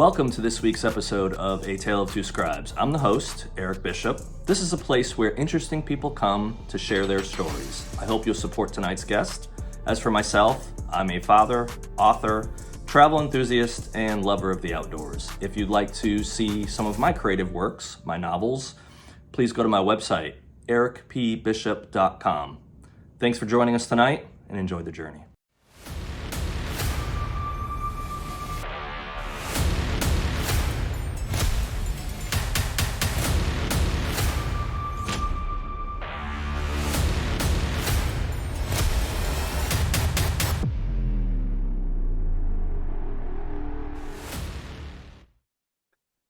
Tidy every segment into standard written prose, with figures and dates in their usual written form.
Welcome to this week's episode of A Tale of Two Scribes. I'm the host, Eric Bishop. This is a place where interesting people come to share their stories. I hope you'll support tonight's guest. As for myself, I'm a father, author, travel enthusiast, and lover of the outdoors. If you'd like to see some of my creative works, my novels, please go to my website, ericpbishop.com. Thanks for joining us tonight, and enjoy the journey.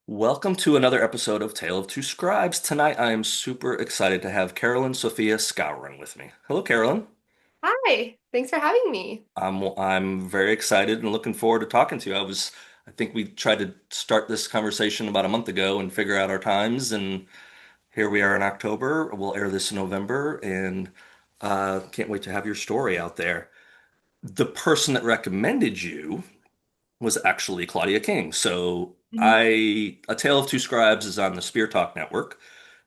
Welcome to another episode of Tale of Two Scribes. Tonight I am super excited to have Carolyn Sophia Skowron with me. Hello, Carolyn. Hi, thanks for having me. I'm very excited and looking forward to talking to you. I think we tried to start this conversation about a month ago and figure out our times, and here we are in October. We'll air this in November, and can't wait to have your story out there. The person that recommended you was actually Claudia King. So Mhm. A Tale of Two Scribes is on the Spear Talk Network,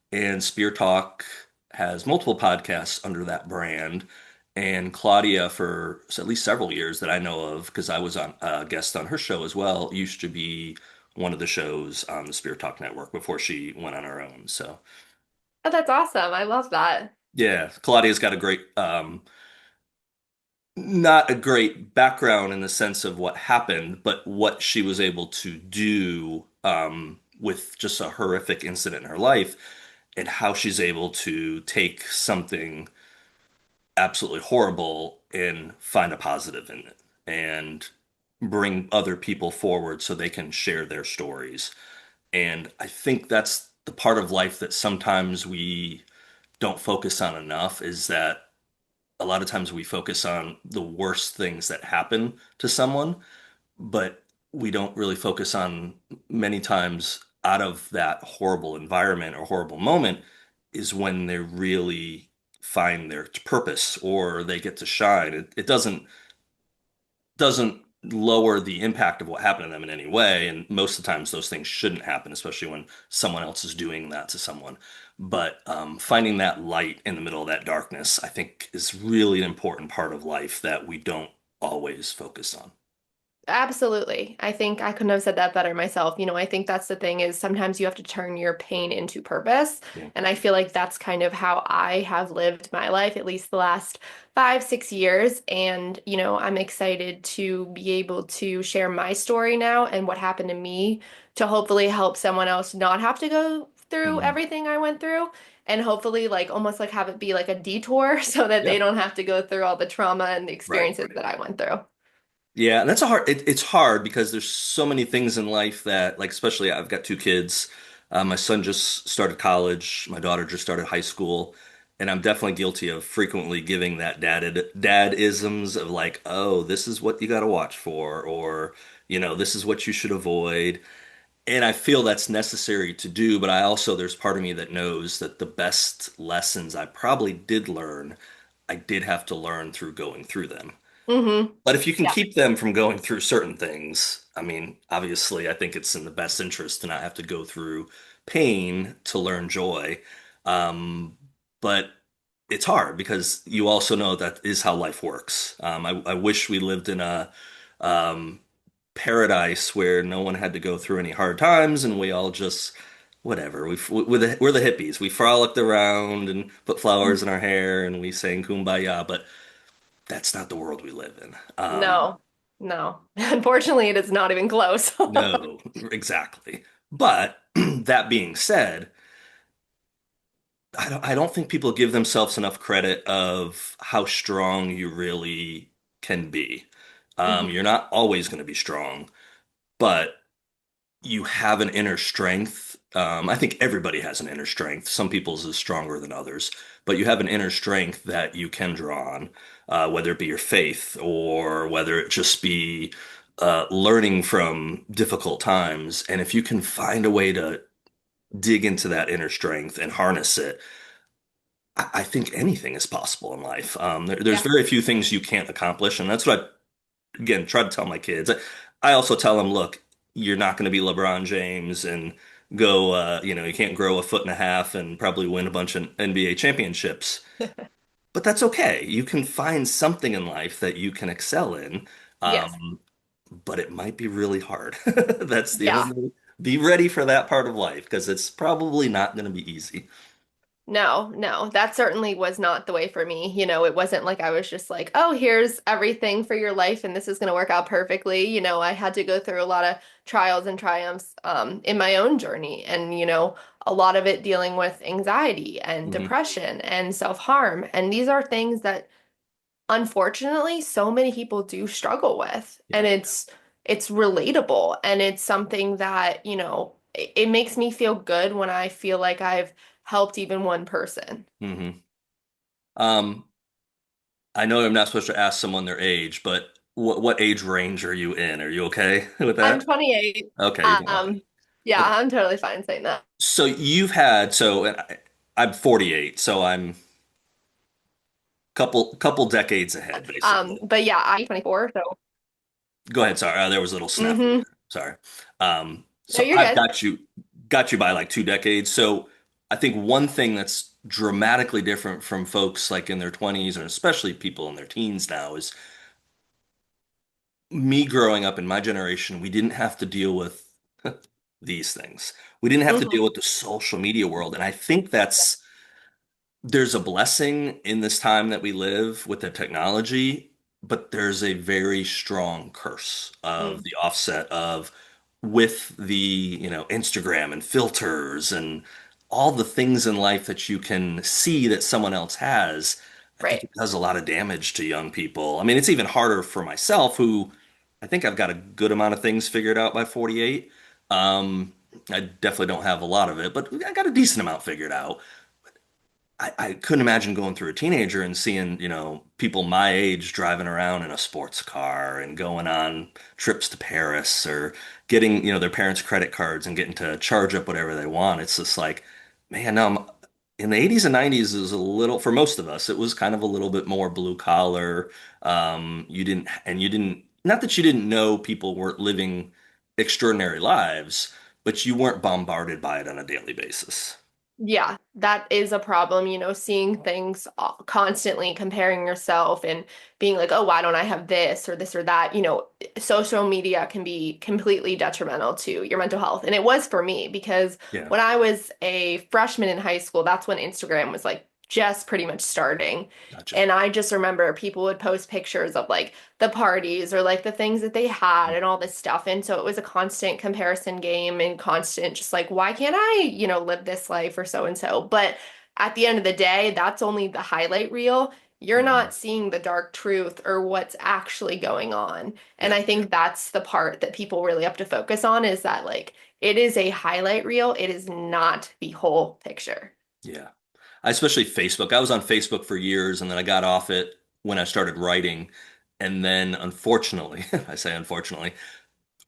and Spear Talk has multiple podcasts under that brand. And Claudia, for at least several years that I know of, because I was on a guest on her show as well, used to be one of the shows on the Spear Talk Network before she went on her own. So Oh, that's awesome. I love that. yeah, Claudia's got a great not a great background in the sense of what happened, but what she was able to do with just a horrific incident in her life, and how she's able to take something absolutely horrible and find a positive in it and bring other people forward so they can share their stories. And I think that's the part of life that sometimes we don't focus on enough, is that a lot of times we focus on the worst things that happen to someone, but we don't really focus on many times out of that horrible environment or horrible moment is when they really find their purpose or they get to shine. It doesn't lower the impact of what happened to them in any way. And most of the times those things shouldn't happen, especially when someone else is doing that to someone. But finding that light in the middle of that darkness, I think, is really an important part of life that we don't always focus on. Absolutely. I think I couldn't have said that better myself. I think that's the thing is sometimes you have to turn your pain into purpose. Yeah. And I feel like that's kind of how I have lived my life, at least the last 5, 6 years. And, I'm excited to be able to share my story now and what happened to me to hopefully help someone else not have to go through Mhm. everything I went through. And hopefully, like, almost like have it be like a detour so that they Yeah. don't have to go through all the trauma and the Right. experiences that I went through. Yeah, and that's it's hard because there's so many things in life that, like, especially I've got two kids. My son just started college, my daughter just started high school, and I'm definitely guilty of frequently giving that dad isms of like, oh, this is what you got to watch for, or this is what you should avoid. And I feel that's necessary to do, but I also, there's part of me that knows that the best lessons I probably did learn, I did have to learn through going through them. Hmm. But if you can Yeah. keep them from going through certain things, I mean, obviously, I think it's in the best interest to not have to go through pain to learn joy. Um, but it's hard because you also know that is how life works. I wish we lived in a um, paradise where no one had to go through any hard times and we all just, whatever. We're the hippies. We frolicked around and put flowers in our hair and we sang Kumbaya, but that's not the world we live in. No, no. Unfortunately, it is not even close. No, exactly. But that being said, I don't think people give themselves enough credit of how strong you really can be. Mhm. You're not always going to be strong, but you have an inner strength. I think everybody has an inner strength. Some people's is stronger than others, but you have an inner strength that you can draw on, whether it be your faith or whether it just be learning from difficult times. And if you can find a way to dig into that inner strength and harness it, I think anything is possible in life. There's Yeah. very few things you can't accomplish, and that's what I, again, try to tell my kids. I also tell them, look, you're not going to be LeBron James and go, you can't grow a foot and a half and probably win a bunch of NBA championships. But that's okay. You can find something in life that you can excel in. Yes. Um, but it might be really hard. That's the Yeah. only, be ready for that part of life because it's probably not going to be easy. No, no, that certainly was not the way for me. It wasn't like I was just like, oh, here's everything for your life and this is going to work out perfectly. I had to go through a lot of trials and triumphs in my own journey. And, a lot of it dealing with anxiety and Hmm. depression and self-harm. And these are things that unfortunately so many people do struggle with. And Yeah. it's relatable and it's something that, it makes me feel good when I feel like I've helped even one person. Hmm. Um, I know I'm not supposed to ask someone their age, but what age range are you in? Are you okay with I'm that? 28. Okay, you can. Okay. Yeah, Okay. I'm totally fine saying that. So you've had and I'm 48, so I'm couple decades ahead, basically. But yeah, I'm 24, so Go ahead. Sorry, there was a little snafu hmm. there. Sorry. No, So you're I've good. got you by like 2 decades. So I think one thing that's dramatically different from folks like in their 20s, and especially people in their teens now, is me growing up in my generation. We didn't have to deal with these things. We didn't have to Hmm. deal with the social media world, and I think there's a blessing in this time that we live with the technology, but there's a very strong curse of Mm, the offset of with the Instagram and filters and all the things in life that you can see that someone else has. I think right. it does a lot of damage to young people. I mean, it's even harder for myself, who I think I've got a good amount of things figured out by 48. I definitely don't have a lot of it, but I got a decent amount figured out. I couldn't imagine going through a teenager and seeing people my age driving around in a sports car and going on trips to Paris or getting their parents' credit cards and getting to charge up whatever they want. It's just like, man, in the 80s and 90s is a little, for most of us, it was kind of a little bit more blue collar. Not that you didn't know people weren't living extraordinary lives, but you weren't bombarded by it on a daily basis. Yeah, that is a problem, seeing things constantly, comparing yourself and being like, oh, why don't I have this or this or that? Social media can be completely detrimental to your mental health. And it was for me because Yeah, when I was a freshman in high school, that's when Instagram was like just pretty much starting. gotcha. And I just remember people would post pictures of like the parties or like the things that they had and all this stuff. And so it was a constant comparison game and constant just like, why can't I, live this life or so and so. But at the end of the day, that's only the highlight reel. You're Mhm. not seeing the dark truth or what's actually going on. And Yeah, I think that's the part that people really have to focus on is that like it is a highlight reel. It is not the whole picture. yeah. I especially Facebook. I was on Facebook for years and then I got off it when I started writing. And then unfortunately, I say unfortunately,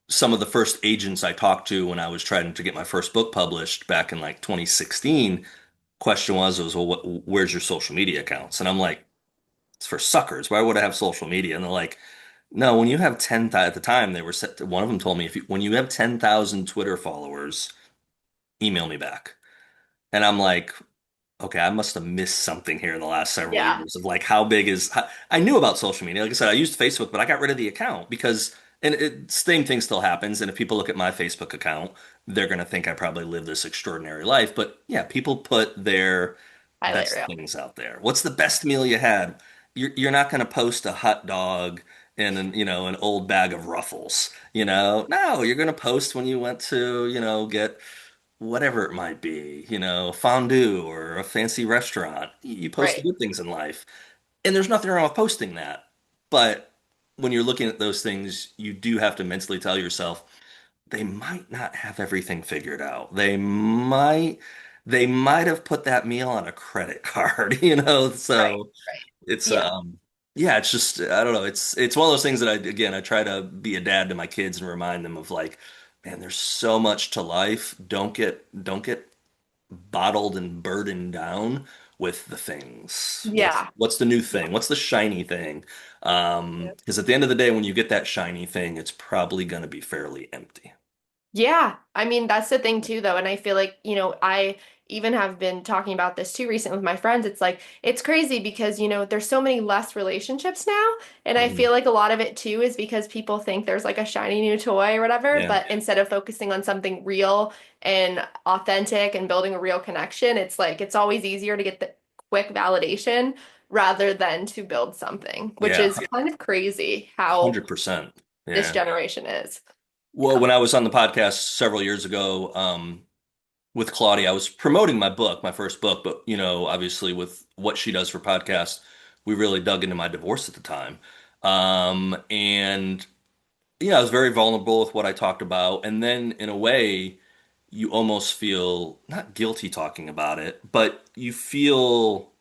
some of the first agents I talked to when I was trying to get my first book published back in like 2016, question was, well, where's your social media accounts? And I'm like, it's for suckers. Why would I have social media? And they're like, no, when you have 10,000, at the time they were set, one of them told me, when you have 10,000 Twitter followers, email me back. And I'm like, okay, I must have missed something here in the last several Yeah, years of like how big I knew about social media. Like I said, I used Facebook, but I got rid of the account because same thing still happens. And if people look at my Facebook account, they're gonna think I probably live this extraordinary life. But yeah, people put their highlight best reel. things out there. What's the best meal you had? You're not gonna post a hot dog and an old bag of Ruffles. No, you're gonna post when you went to get whatever it might be fondue or a fancy restaurant. You post the Right, good things in life. And there's nothing wrong with posting that. But when you're looking at those things, you do have to mentally tell yourself they might not have everything figured out. They might have put that meal on a credit card. right, So right. it's Yeah. yeah, it's just I don't know. It's one of those things that I try to be a dad to my kids and remind them of like, man, there's so much to life. Don't get bottled and burdened down with the things. What's Yeah. what's the new Yeah. thing? What's the shiny thing? Yeah. Because at the end of the day, when you get that shiny thing, it's probably going to be fairly empty. Yeah, I mean, that's the thing too, though. And I feel like, I even have been talking about this too recently with my friends. It's like, it's crazy because, there's so many less relationships now. And I Mhm. feel like a lot of it too is because people think there's like a shiny new toy or whatever. Yeah. But instead of focusing on something real and authentic and building a real connection, it's like, it's always easier to get the quick validation rather than to build something, which Yeah. is kind of crazy how 100%. this Yeah. generation is. Well, Yeah. when I was on the podcast several years ago, with Claudia, I was promoting my book, my first book, but obviously with what she does for podcasts, we really dug into my divorce at the time. And I was very vulnerable with what I talked about. And then in a way, you almost feel not guilty talking about it, but you feel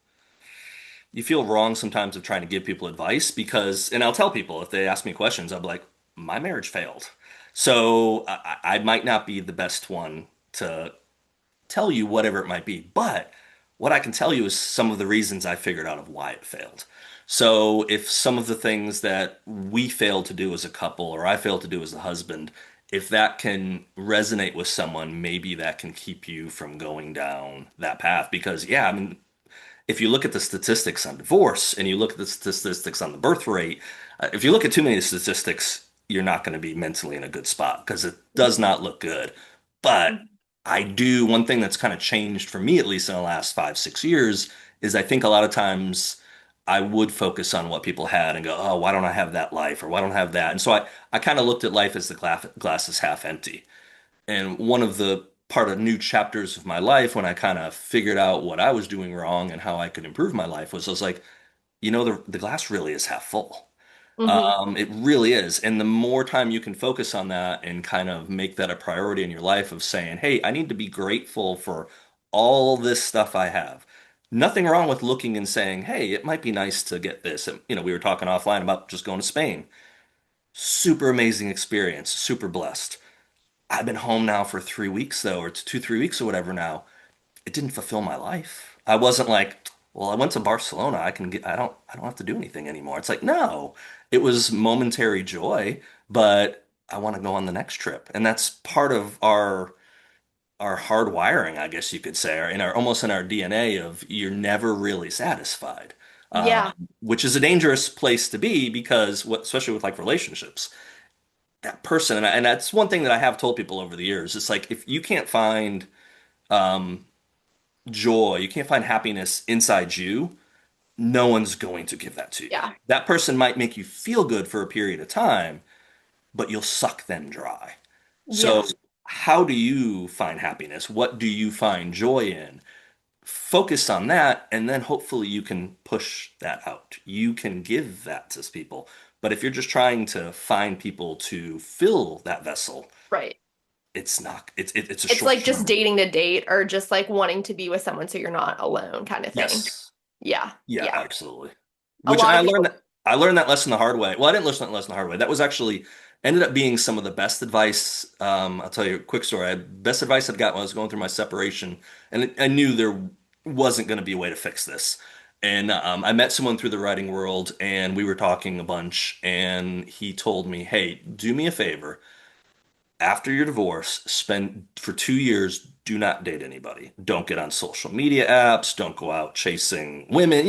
wrong sometimes of trying to give people advice because, and I'll tell people if they ask me questions, I'll be like, my marriage failed. So I might not be the best one to tell you whatever it might be, but what I can tell you is some of the reasons I figured out of why it failed. So if some of the things that we failed to do as a couple or I failed to do as a husband, if that can resonate with someone, maybe that can keep you from going down that path. Because, yeah, I mean, if you look at the statistics on divorce and you look at the statistics on the birth rate, if you look at too many statistics, you're not going to be mentally in a good spot because it does Mhm. not look good. But I do, one thing that's kind of changed for me, at least in the last 5, 6 years, is I think a lot of times I would focus on what people had and go, oh, why don't I have that life or why don't I have that? And so I kind of looked at life as the glass is half empty. And one of the part of new chapters of my life when I kind of figured out what I was doing wrong and how I could improve my life was I was like, the glass really is half full. Mhm. It really is. And the more time you can focus on that and kind of make that a priority in your life of saying, hey, I need to be grateful for all this stuff I have. Nothing wrong with looking and saying, hey, it might be nice to get this. And, we were talking offline about just going to Spain. Super amazing experience, super blessed. I've been home now for 3 weeks though, or it's 2, 3 weeks or whatever now. It didn't fulfill my life. I wasn't like, well, I went to Barcelona. I don't have to do anything anymore. It's like, no, it was momentary joy, but I want to go on the next trip. And that's part of our hard wiring, I guess you could say, or in our almost in our DNA of you're never really satisfied. Yeah. Which is a dangerous place to be because especially with like relationships, that person, and that's one thing that I have told people over the years. It's like if you can't find um, joy, you can't find happiness inside you, no one's going to give that to you. Yeah. That person might make you feel good for a period of time, but you'll suck them dry. So, Yeah. how do you find happiness? What do you find joy in? Focus on that, and then hopefully you can push that out. You can give that to people. But if you're just trying to find people to fill that vessel, Right. it's not, it's a It's short like just term. dating to date or just like wanting to be with someone so you're not alone kind of thing. Yes. Yeah. Yeah, Yeah. absolutely. A Which and lot I of learned people. that I learned that lesson the hard way. Well, I didn't learn that lesson the hard way. That was actually ended up being some of the best advice. I'll tell you a quick story. Best advice I'd got when I was going through my separation, and I knew there wasn't going to be a way to fix this. And I met someone through the writing world, and we were talking a bunch. And he told me, "Hey, do me a favor. After your divorce, spend for 2 years, do not date anybody. Don't get on social media apps. Don't go out chasing women.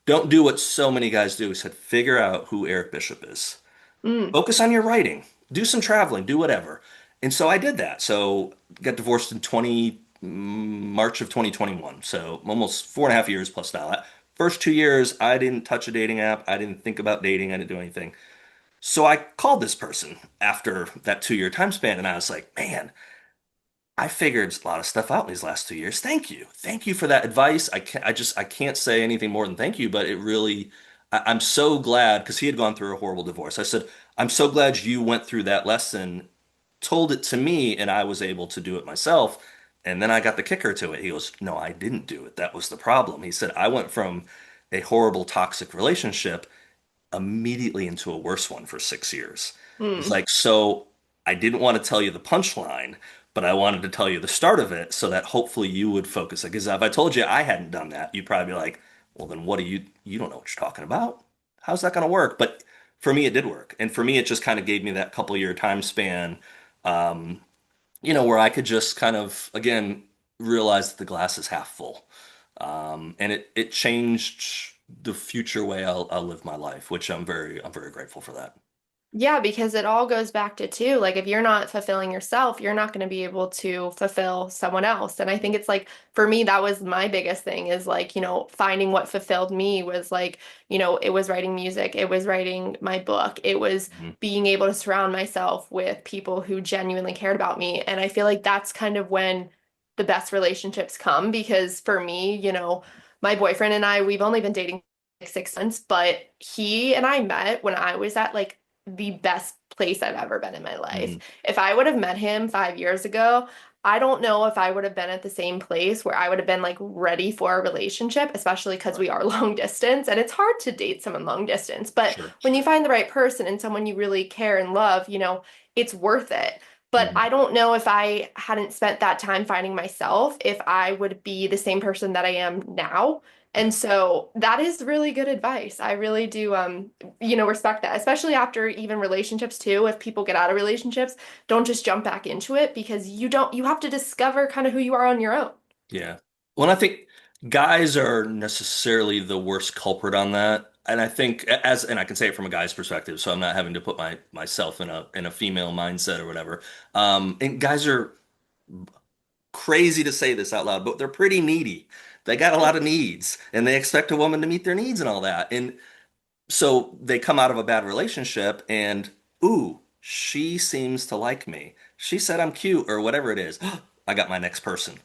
Don't do what so many guys do. He said, figure out who Eric Bishop is. Mm. Focus on your writing. Do some traveling. Do whatever. And so I did that. So got divorced in March of 2021. So almost 4.5 years plus now. First 2 years, I didn't touch a dating app. I didn't think about dating. I didn't do anything. So I called this person after that 2 year time span, and I was like, man, I figured a lot of stuff out in these last 2 years. Thank you. Thank you for that advice. I can't say anything more than thank you, but it really, I'm so glad because he had gone through a horrible divorce. I said, I'm so glad you went through that lesson, told it to me, and I was able to do it myself. And then I got the kicker to it. He goes, no, I didn't do it. That was the problem. He said, I went from a horrible toxic relationship immediately into a worse one for 6 years. He's Mm. like, so I didn't want to tell you the punchline, but I wanted to tell you the start of it so that hopefully you would focus. Because if I told you I hadn't done that, you'd probably be like, well, then what do you don't know what you're talking about. How's that going to work? But for me, it did work. And for me, it just kind of gave me that couple year time span. where I could just kind of, again, realize that the glass is half full. And it changed the future way I'll live my life, which I'm very grateful for that. Yeah, because it all goes back to too, like if you're not fulfilling yourself, you're not going to be able to fulfill someone else. And I think it's like for me, that was my biggest thing is like, finding what fulfilled me was like, it was writing music, it was writing my book, it was Mhm. being able to surround myself with people who genuinely cared about me. And I feel like that's kind of when the best relationships come because for me, my boyfriend and I, we've only been dating like 6 months, but he and I met when I was at like the best place I've ever been in my life. Mhm. If I would have met him 5 years ago, I don't know if I would have been at the same place where I would have been like ready for a relationship, especially because Right. we are long distance and it's hard to date someone long distance. But Sure. when you find the right person and someone you really care and love, it's worth it. But Mhm. I don't know if I hadn't spent that time finding myself, if I would be the same person that I am now. Yeah. And so that is really good advice. I really do respect that, especially after even relationships too. If people get out of relationships, don't just jump back into it because you have to discover kind of who you are on your own. Yeah. Well, I think guys are necessarily the worst culprit on that. And I think and I can say it from a guy's perspective, so I'm not having to put myself in a female mindset or whatever. And guys are crazy to say this out loud, but they're pretty needy. They got a lot of needs, and they expect a woman to meet their needs and all that. And so they come out of a bad relationship and, ooh, she seems to like me. She said I'm cute or whatever it is. I got my next person.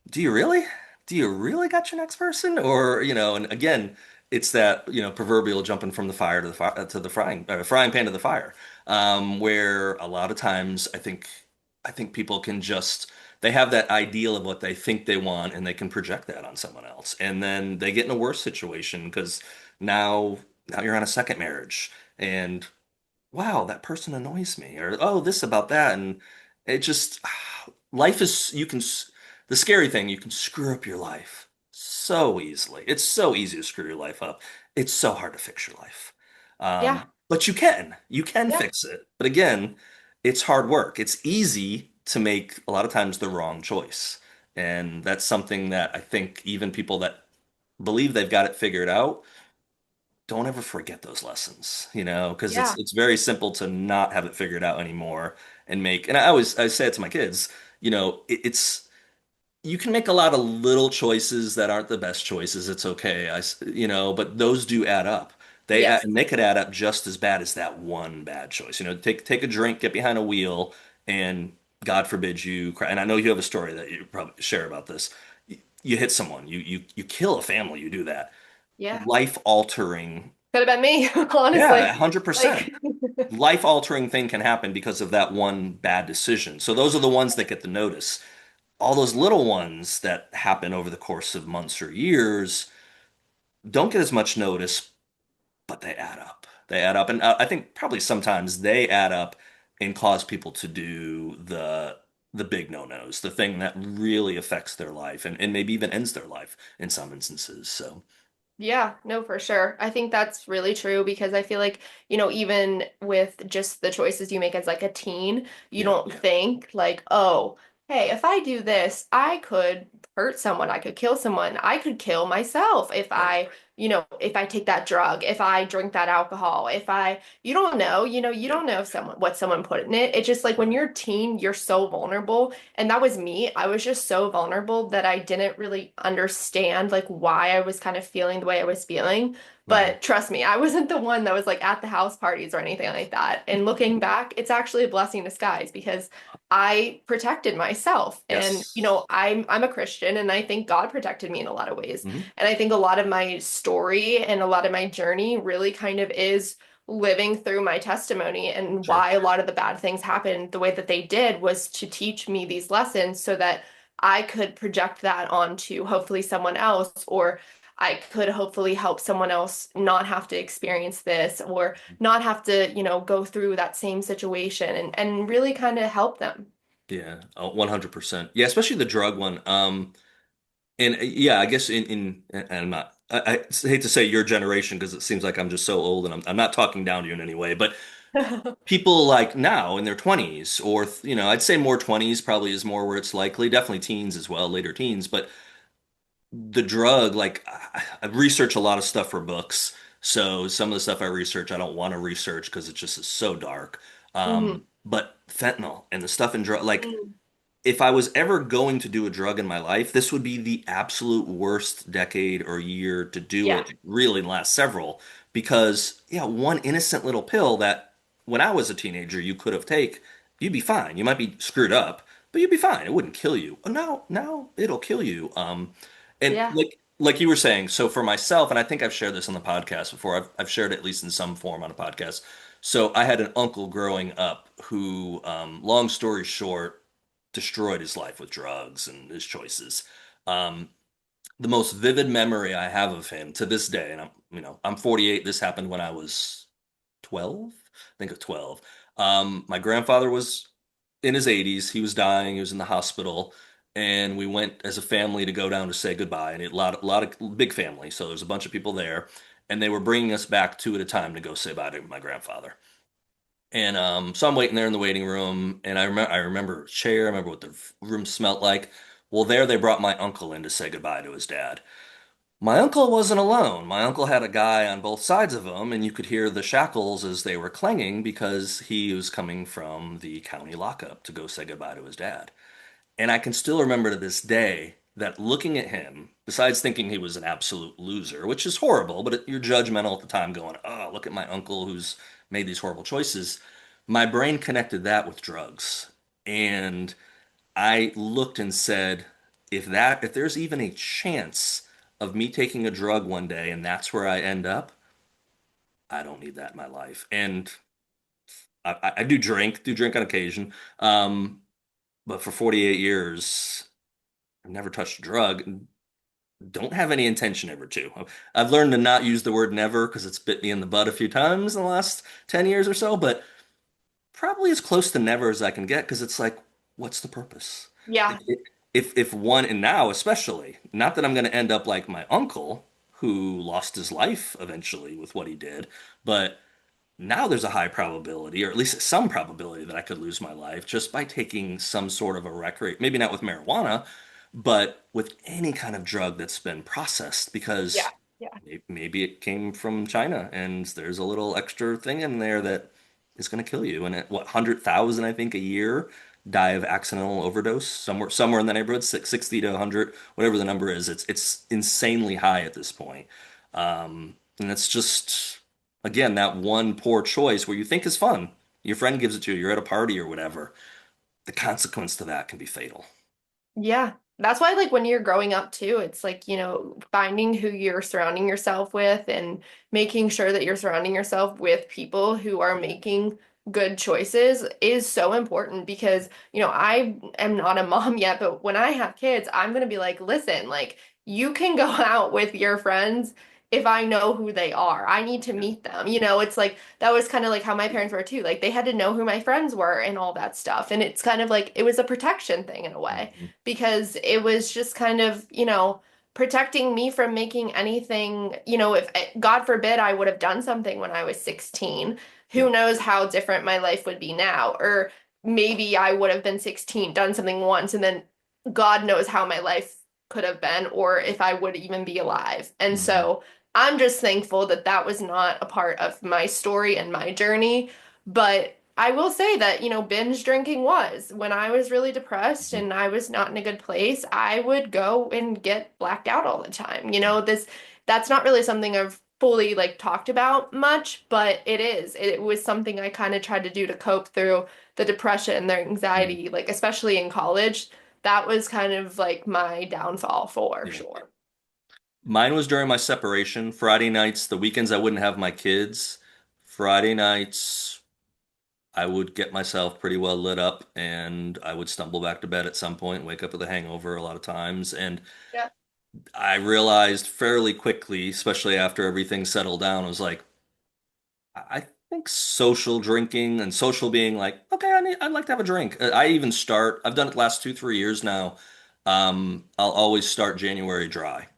Do you really? Do you really got your next person? Or, and again, it's that, proverbial jumping from the fire to the fire to the frying pan to the fire. Where a lot of times I think people can just they have that ideal of what they think they want and they can project that on someone else. And then they get in a worse situation because now you're on a second marriage and wow, that person annoys me, or oh, this about that, and it just life is the scary thing, you can screw up your life so easily. It's so easy to screw your life up. It's so hard to fix your life. Yeah. But you can Yeah. fix it. But again, it's hard work. It's easy to make a lot of times the wrong choice. And that's something that I think even people that believe they've got it figured out don't ever forget those lessons, because it's Yeah. it's very simple to not have it figured out anymore and and I say it to my kids, it's you can make a lot of little choices that aren't the best choices. It's okay. But those do add up. Yes. And they could add up just as bad as that one bad choice. Take a drink, get behind a wheel, and God forbid you cry. And I know you have a story that you probably share about this. You hit someone, you kill a family, you do that. Yeah. Life altering. Could have been me, Yeah, honestly. 100%. Like, Life-altering thing can happen because of that one bad decision. So those are the ones that get the notice. All those little ones that happen over the course of months or years don't get as much notice, but they add up. They add up, and I think probably sometimes they add up and cause people to do the big no-nos, the thing that really affects their life and maybe even ends their life in some instances. So, yeah, no, for sure. I think that's really true because I feel like, even with just the choices you make as like a teen, you yeah, don't think like, oh, hey, if I do this, I could hurt someone, I could kill someone, I could kill myself if right. if I take that drug, if I drink that alcohol, you don't know, you Yeah, don't know if what someone put in it. It's just like when right. you're a teen, you're so vulnerable. And that was me. I was just so vulnerable that I didn't really understand like why I was kind of feeling the way I was feeling. Mhm. But trust me, I wasn't the one that was like at the house parties or anything like that. And looking back, it's actually a blessing in disguise because I protected myself. And Yes. I'm a Christian and I think God protected me in a lot of ways. Mhm. And I think a lot of my story and a lot of my journey really kind of is living through my testimony and Sure. why a lot of the bad things happened the way that they did was to teach me these lessons so that I could project that onto hopefully someone else, or I could hopefully help someone else not have to experience this or not have to, go through that same situation and really kind of help them. Yeah, 100%. Yeah, especially the drug one. And yeah, I guess and I'm not. I hate to say your generation because it seems like I'm just so old, and I'm not talking down to you in any way, but people like now in their 20s, or I'd say more 20s probably is more where it's likely, definitely teens as well, later teens, but the drug, like I research a lot of stuff for books. So some of the stuff I research, I don't want to research because it just is so dark. Hmm. But fentanyl and the stuff in drug, like Mm. if I was ever going to do a drug in my life, this would be the absolute worst decade or year to do Yeah, it, really, in the last several, because yeah, one innocent little pill that when I was a teenager you could have take, you'd be fine. You might be screwed up, but you'd be fine. It wouldn't kill you. Oh, now it'll kill you. And yeah, like you were saying, so for myself, and I think I've shared this on the podcast before. I've shared it at least in some form on a podcast. So I had an uncle growing up who, long story short, destroyed his life with drugs and his choices. Um, the most vivid memory I have of him to this day, and I'm 48. This happened when I was 12. I think of 12. My grandfather was in his 80s. He was dying. He was in the hospital, and we went as a family to go down to say goodbye. And a lot of big family, so there's a bunch of people there, and they were bringing us back two at a time to go say bye to my grandfather. And so I'm waiting there in the waiting room, and I remember a chair. I remember what the room smelled like. Well, there they brought my uncle in to say goodbye to his dad. My uncle wasn't alone. My uncle had a guy on both sides of him, and you could hear the shackles as they were clanging because he was coming from the county lockup to go say goodbye to his dad. And I can still remember to this day that looking at him, besides thinking he was an absolute loser, which is horrible, but you're judgmental at the time, going, "Oh, look at my uncle who's made these horrible choices." My brain connected that with drugs. And I looked and said, if there's even a chance of me taking a drug one day and that's where I end up, I don't need that in my life. And I do drink on occasion. But for 48 years, I've never touched a drug. Don't have any intention ever to. I've learned to not use the word never because it's bit me in the butt a few times in the last 10 years or so, but probably as close to never as I can get because it's like, what's the purpose? yeah, If one, and now especially, not that I'm going to end up like my uncle who lost his life eventually with what he did, but now there's a high probability, or at least some probability, that I could lose my life just by taking some sort of a recreate, maybe not with marijuana, but with any kind of drug that's been processed yeah, because yeah. maybe it came from China and there's a little extra thing in there that is going to kill you. And what, 100,000, I think, a year die of accidental overdose somewhere in the neighborhood, 60 to 100, whatever the number is. It's insanely high at this point. And it's just, again, that one poor choice where you think is fun. Your friend gives it to you, you're at a party or whatever. The consequence to that can be fatal. Yeah. That's why, like, when you're growing up too, it's like, finding who you're surrounding yourself with and making sure that you're surrounding yourself with people who are Yeah. making good choices is so important because, I am not a mom yet, but when I have kids, I'm going to be like, listen, like, you can go out with your friends if I know who they are. I need to Yeah. meet them. It's like that was kind of like how my parents were too. Like, they had to know who my friends were and all that stuff. And it's kind of like it was a protection thing in a way Mhm. because it was just kind of, protecting me from making anything, if God forbid I would have done something when I was 16, Yeah. who knows how different my life would be now? Or maybe I would have been 16, done something once, and then God knows how my life could have been, or if I would even be alive. And Mhm. so I'm just thankful that that was not a part of my story and my journey. But I will say that, binge drinking was when I was really depressed Mhm. and I was not in a good place, I would go and get blacked out all the time. That's not really something I've fully like talked about much, but it is. It was something I kind of tried to do to cope through the depression, the Yeah. anxiety, like especially in college. That was kind of like my downfall for Yeah. sure. Mine was during my separation. Friday nights, the weekends I wouldn't have my kids. Friday nights, I would get myself pretty well lit up and I would stumble back to bed at some point, wake up with a hangover a lot of times. And Yeah. I realized fairly quickly, especially after everything settled down, I was like, I think social drinking and social being like, okay, I'd like to have a drink. I've done it the last 2, 3 years now. I'll always start January dry.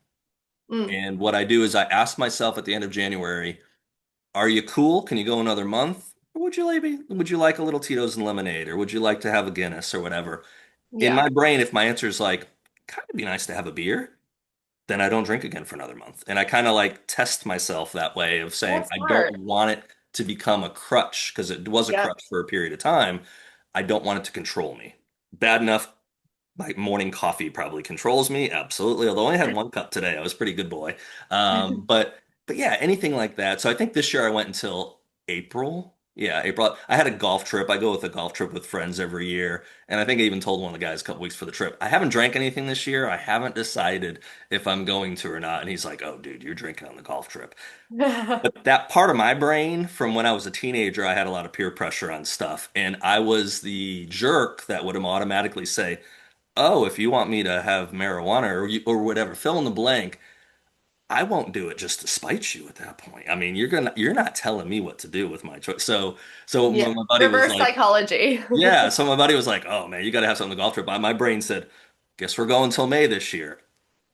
Mm. And what I do is I ask myself at the end of January, are you cool? Can you go another month? Or would you like a little Tito's and lemonade, or would you like to have a Guinness or whatever? In Yeah. my brain, if my answer is like, kind of be nice to have a beer, then I don't drink again for another month. And I kind of like test myself that way of saying, That's I don't smart. want it to become a crutch because it was a Yep. crutch for a period of time. I don't want it to control me. Bad enough, my morning coffee probably controls me. Absolutely. Although I only had one cup today, I was a pretty good boy. But yeah, anything like that. So I think this year I went until April. Yeah, April. I had a golf trip. I go with a golf trip with friends every year. And I think I even told one of the guys a couple weeks for the trip. I haven't drank anything this year. I haven't decided if I'm going to or not. And he's like, "Oh, dude, you're drinking on the golf trip." But that part of my brain from when I was a teenager, I had a lot of peer pressure on stuff. And I was the jerk that would automatically say, "Oh, if you want me to have marijuana or whatever, fill in the blank, I won't do it just to spite you at that point. I mean, you're not telling me what to do with my choice." So Yeah. when my buddy was Reverse like, psychology. yeah, so my buddy was like, "Oh man, you got to have something on the golf trip." My brain said, "Guess we're going till May this year."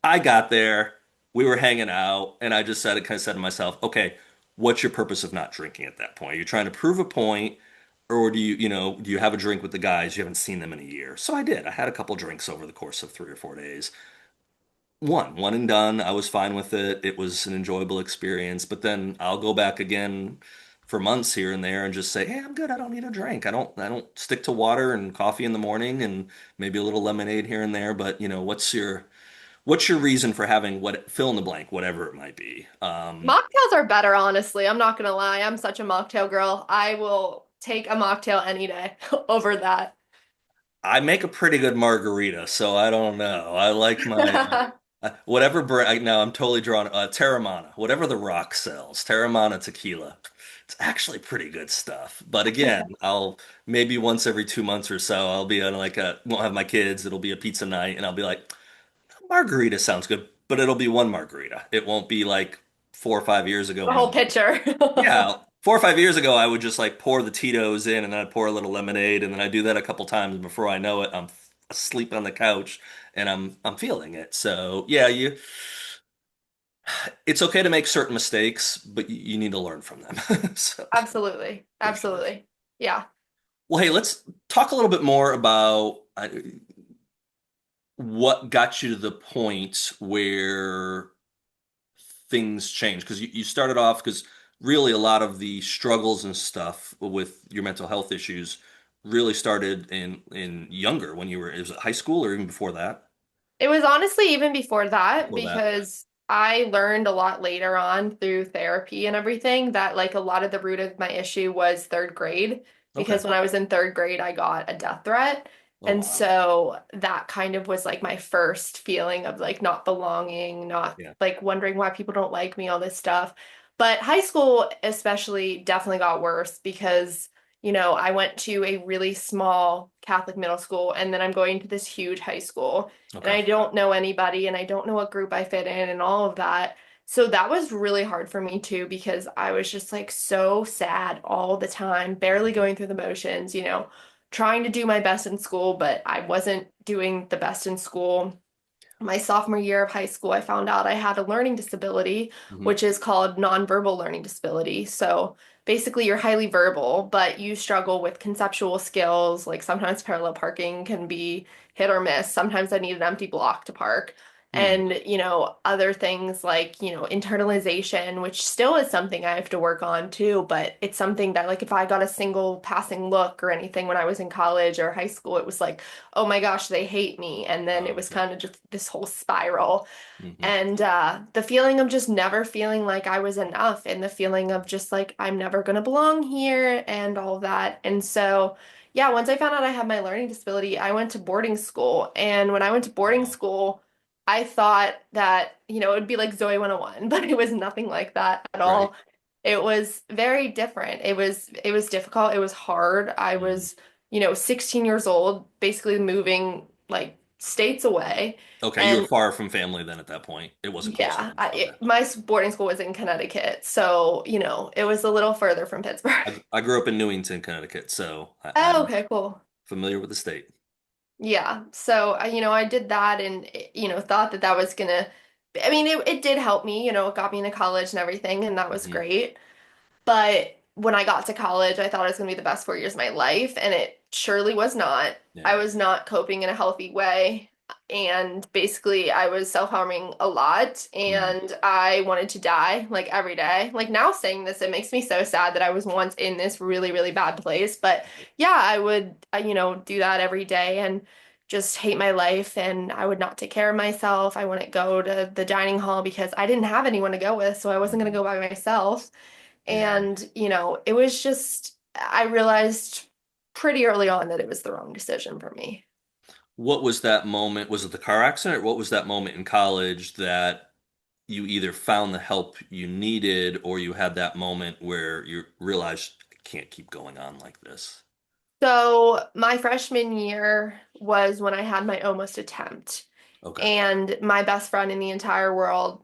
I got there, we were hanging out, and I just said it kind of said to myself, "Okay, what's your purpose of not drinking at that point? Are you trying to prove a point, or do you have a drink with the guys? You haven't seen them in a year." So I did. I had a couple drinks over the course of 3 or 4 days. One and done. I was fine with it. It was an enjoyable experience. But then I'll go back again for months here and there and just say, "Hey, I'm good. I don't need a drink. I don't stick to water and coffee in the morning and maybe a little lemonade here and there." But what's your reason for having what fill in the blank, whatever it might be? Mocktails are better, honestly. I'm not gonna lie. I'm such a mocktail girl. I will take a mocktail any day over that. I make a pretty good margarita, so I don't know. I like my whatever brand. Now I'm totally drawn. Terramana, whatever the Rock sells, Terramana tequila. It's actually pretty good stuff. But again, I'll maybe once every 2 months or so, I'll be on like won't have my kids. It'll be a pizza night, and I'll be like, margarita sounds good, but it'll be one margarita. It won't be like 4 or 5 years ago The when I whole was pitcher. yeah, 4 or 5 years ago, I would just like pour the Tito's in and then I'd pour a little lemonade and then I do that a couple times. And before I know it, I'm asleep on the couch and I'm feeling it. So yeah, it's okay to make certain mistakes, but you need to learn from them. So Absolutely. for sure. Absolutely. Yeah. Well, hey, let's talk a little bit more about what got you to the point where things change because you started off because really a lot of the struggles and stuff with your mental health issues really started in younger when you were is it high school or even before that? It was honestly even before that Before that, okay. because I learned a lot later on through therapy and everything that like a lot of the root of my issue was third grade Okay. because when I was in third grade I got a death threat. Oh And wow. so that kind of was like my first feeling of like not belonging, not Yeah. like wondering why people don't like me, all this stuff. But high school especially definitely got worse because I went to a really small Catholic middle school and then I'm going to this huge high school and Okay. I don't know anybody and I don't know what group I fit in and all of that. So that was really hard for me too because I was just like so sad all the time, barely Mhm. going through the motions, trying to do my best in school, but I wasn't doing the best in school. My sophomore year of high school, I found out I had a learning disability, Mhm. which is called nonverbal learning disability. So basically, you're highly verbal, but you struggle with conceptual skills. Like sometimes parallel parking can be hit or miss. Sometimes I need an empty block to park. Mhm. And, other things like, internalization, which still is something I have to work on too, but it's something that, like, if I got a single passing look or anything when I was in college or high school, it was like, oh my gosh, they hate me. And then it Oh, was okay. kind of just this whole spiral. Mhm. And the feeling of just never feeling like I was enough and the feeling of just like I'm never going to belong here and all that. And so, yeah, once I found out I had my learning disability, I went to boarding school. And when I went to boarding Wow. school, I thought that, it would be like Zoe 101, but it was nothing like that at Right. all. It was very different. It was difficult. It was hard. I Mhm. was 16 years old, basically moving like states away. Okay, you were And far from family then at that point. It wasn't close yeah, enough. Okay. my boarding school was in Connecticut. So, it was a little further from Pittsburgh. I grew up in Newington, Connecticut, so Oh, I'm okay, cool. familiar with the state. Yeah. So, I did that and, thought that that was gonna, I mean, it did help me, it got me into college and everything, and that was Mhm. great. But when I got to college, I thought it was going to be the best 4 years of my life, and it surely was not. I Yeah. was not coping in a healthy way. And basically, I was self-harming a lot, Mm. and I wanted to die like every day. Like now saying this, it makes me so sad that I was once in this really, really bad place. But yeah, I would, do that every day and just hate my life. And I would not take care of myself. I wouldn't go to the dining hall because I didn't have anyone to go with, so I wasn't going to Mhm. go by myself. Yeah. And, it was just, I realized pretty early on that it was the wrong decision for me. What was that moment? Was it the car accident, or what was that moment in college that you either found the help you needed or you had that moment where you realized I can't keep going on like this? So, my freshman year was when I had my almost attempt. Okay. And my best friend in the entire world,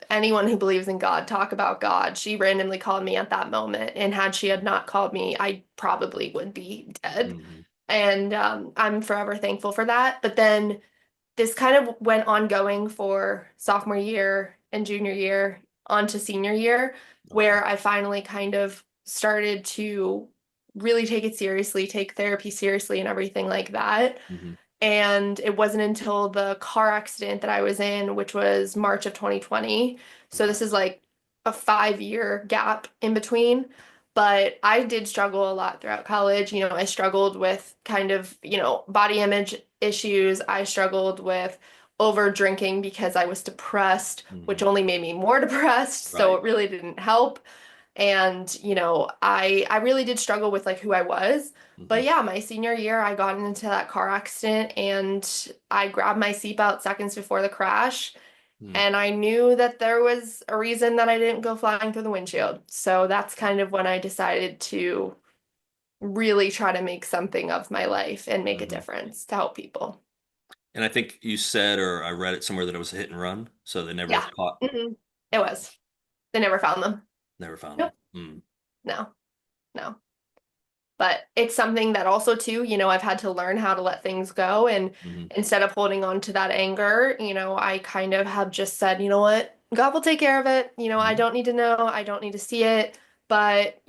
anyone who believes in God, talk about God. She randomly called me at that moment. And had she had not called me, I probably would be dead. Hmm. And I'm forever thankful for that. But then this kind of went ongoing for sophomore year and junior year onto senior year, Okay. where I finally kind of started to really take it seriously, take therapy seriously, and everything like that. Hmm. And it wasn't until the car accident that I was in, which was March of 2020. So Okay. this is like a 5 year gap in between. But I did struggle a lot throughout college. I struggled with kind of, body image issues. I struggled with over drinking because I was depressed, which Hmm. only made me more depressed. So Right. it really didn't help. And, I really did struggle with like who I was. Hmm. But yeah, my senior year, I got into that car accident and I grabbed my seatbelt seconds before the crash. Hmm. And I knew that there was a reason that I didn't go flying through the windshield. So that's kind of when I decided to really try to make something of my life and make a Hmm. difference to help people. And I think you said, or I read it somewhere, that it was a hit and run, so they never Yeah. caught, It was. They never found them. never found them. Nope. Mm. No, no. But it's something that also too, I've had to learn how to let things go. And Hmm. instead of holding on to that anger, I kind of have just said, you know what, God will take care of it. I Hmm. don't need to know, I don't need to see it. But,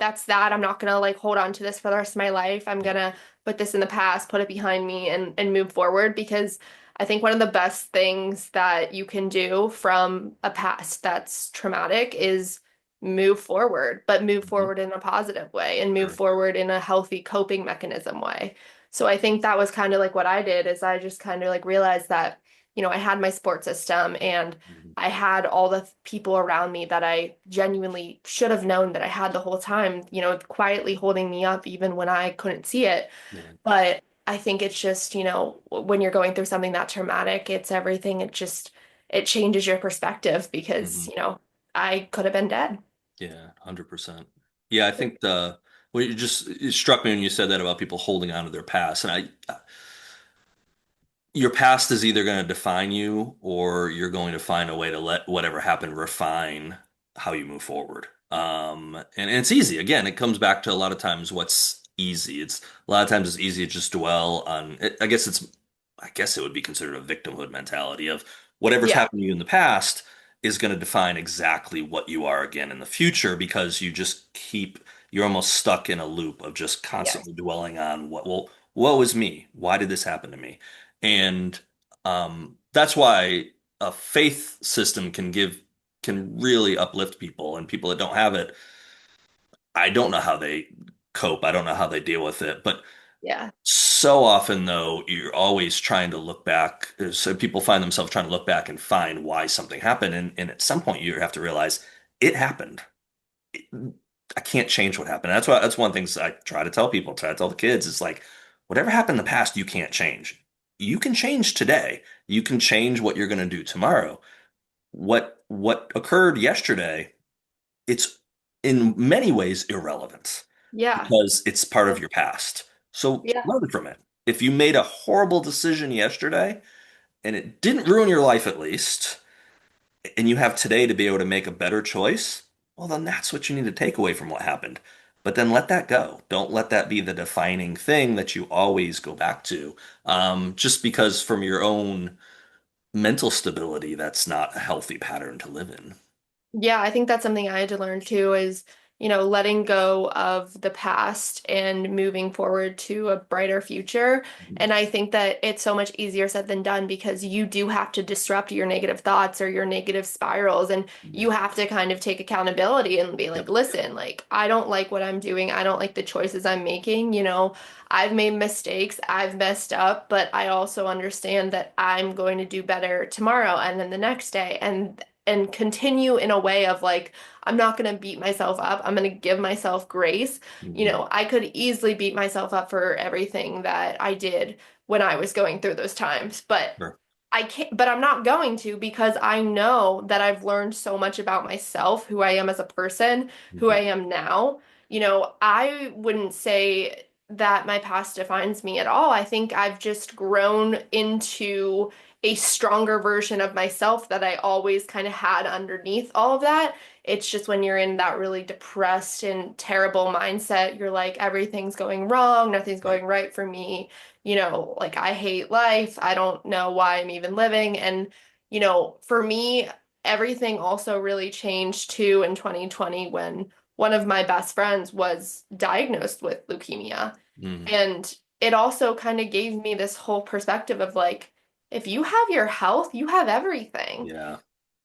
that's that. I'm not gonna like hold on to this for the rest of my life. I'm Yeah. gonna put this in the past, put it behind me and move forward because I think one of the best things that you can do from a past that's traumatic is move forward, but move Hmm. forward in a positive way and move Sure. forward in a healthy coping mechanism way. So I think that was kind of like what I did is I just kind of like realized that, I had my support system and Hmm. I had all the people around me that I genuinely should have known that I had the whole time, quietly holding me up even when I couldn't see it. Yeah. But I think it's just, when you're going through something that traumatic, it's everything. It changes your perspective because, Hmm. I could have been dead. Yeah. 100%. Yeah, I think well, it struck me when you said that about people holding on to their past, and your past is either going to define you or you're going to find a way to let whatever happened refine how you move forward. And it's easy. Again, it comes back to a lot of times what's easy. It's a lot of times it's easy to just dwell on it. I guess it would be considered a victimhood mentality of whatever's Yeah. happened to you in the past is going to define exactly what you are again in the future because you're almost stuck in a loop of just Yes. constantly dwelling on what was me? Why did this happen to me? And that's why a faith system can really uplift people, and people that don't have it, I don't know how they cope. I don't know how they deal with it. But Yeah. so often, though, you're always trying to look back. So people find themselves trying to look back and find why something happened, and at some point, you have to realize it happened. I can't change what happened. That's one of the things I try to tell people, try to tell the kids, is like, whatever happened in the past, you can't change. You can change today. You can change what you're going to do tomorrow. What occurred yesterday, it's in many ways irrelevant Yeah. because it's part of your past. So Yeah. learn from it. If you made a horrible decision yesterday and it didn't ruin your life at least, and you have today to be able to make a better choice, well, then that's what you need to take away from what happened. But then let that go. Don't let that be the defining thing that you always go back to. Just because from your own mental stability, that's not a healthy pattern to live in. Yeah, I think that's something I had to learn too is, letting go of the past and moving forward to a brighter future. Mhm. And I think that it's so much easier said than done because you do have to disrupt your negative thoughts or your negative spirals, and Yeah. you have to kind of take accountability and be like, Yep. listen, like, I don't like what I'm doing. I don't like the choices I'm making. I've made mistakes, I've messed up, but I also understand that I'm going to do better tomorrow and then the next day. And continue in a way of like, I'm not going to beat myself up. I'm going to give myself grace. Hmm. I could easily beat myself up for everything that I did when I was going through those times, but Sure. I can't, but I'm not going to because I know that I've learned so much about myself, who I am as a person, who I Hmm. am now. I wouldn't say that my past defines me at all. I think I've just grown into a stronger version of myself that I always kind of had underneath all of that. It's just when you're in that really depressed and terrible mindset, you're like, everything's going wrong, nothing's Right. going right for me. Like I hate life. I don't know why I'm even living. And, for me, everything also really changed too in 2020 when one of my best friends was diagnosed with leukemia. Mm. And it also kind of gave me this whole perspective of like, if you have your health, you have everything. Yeah.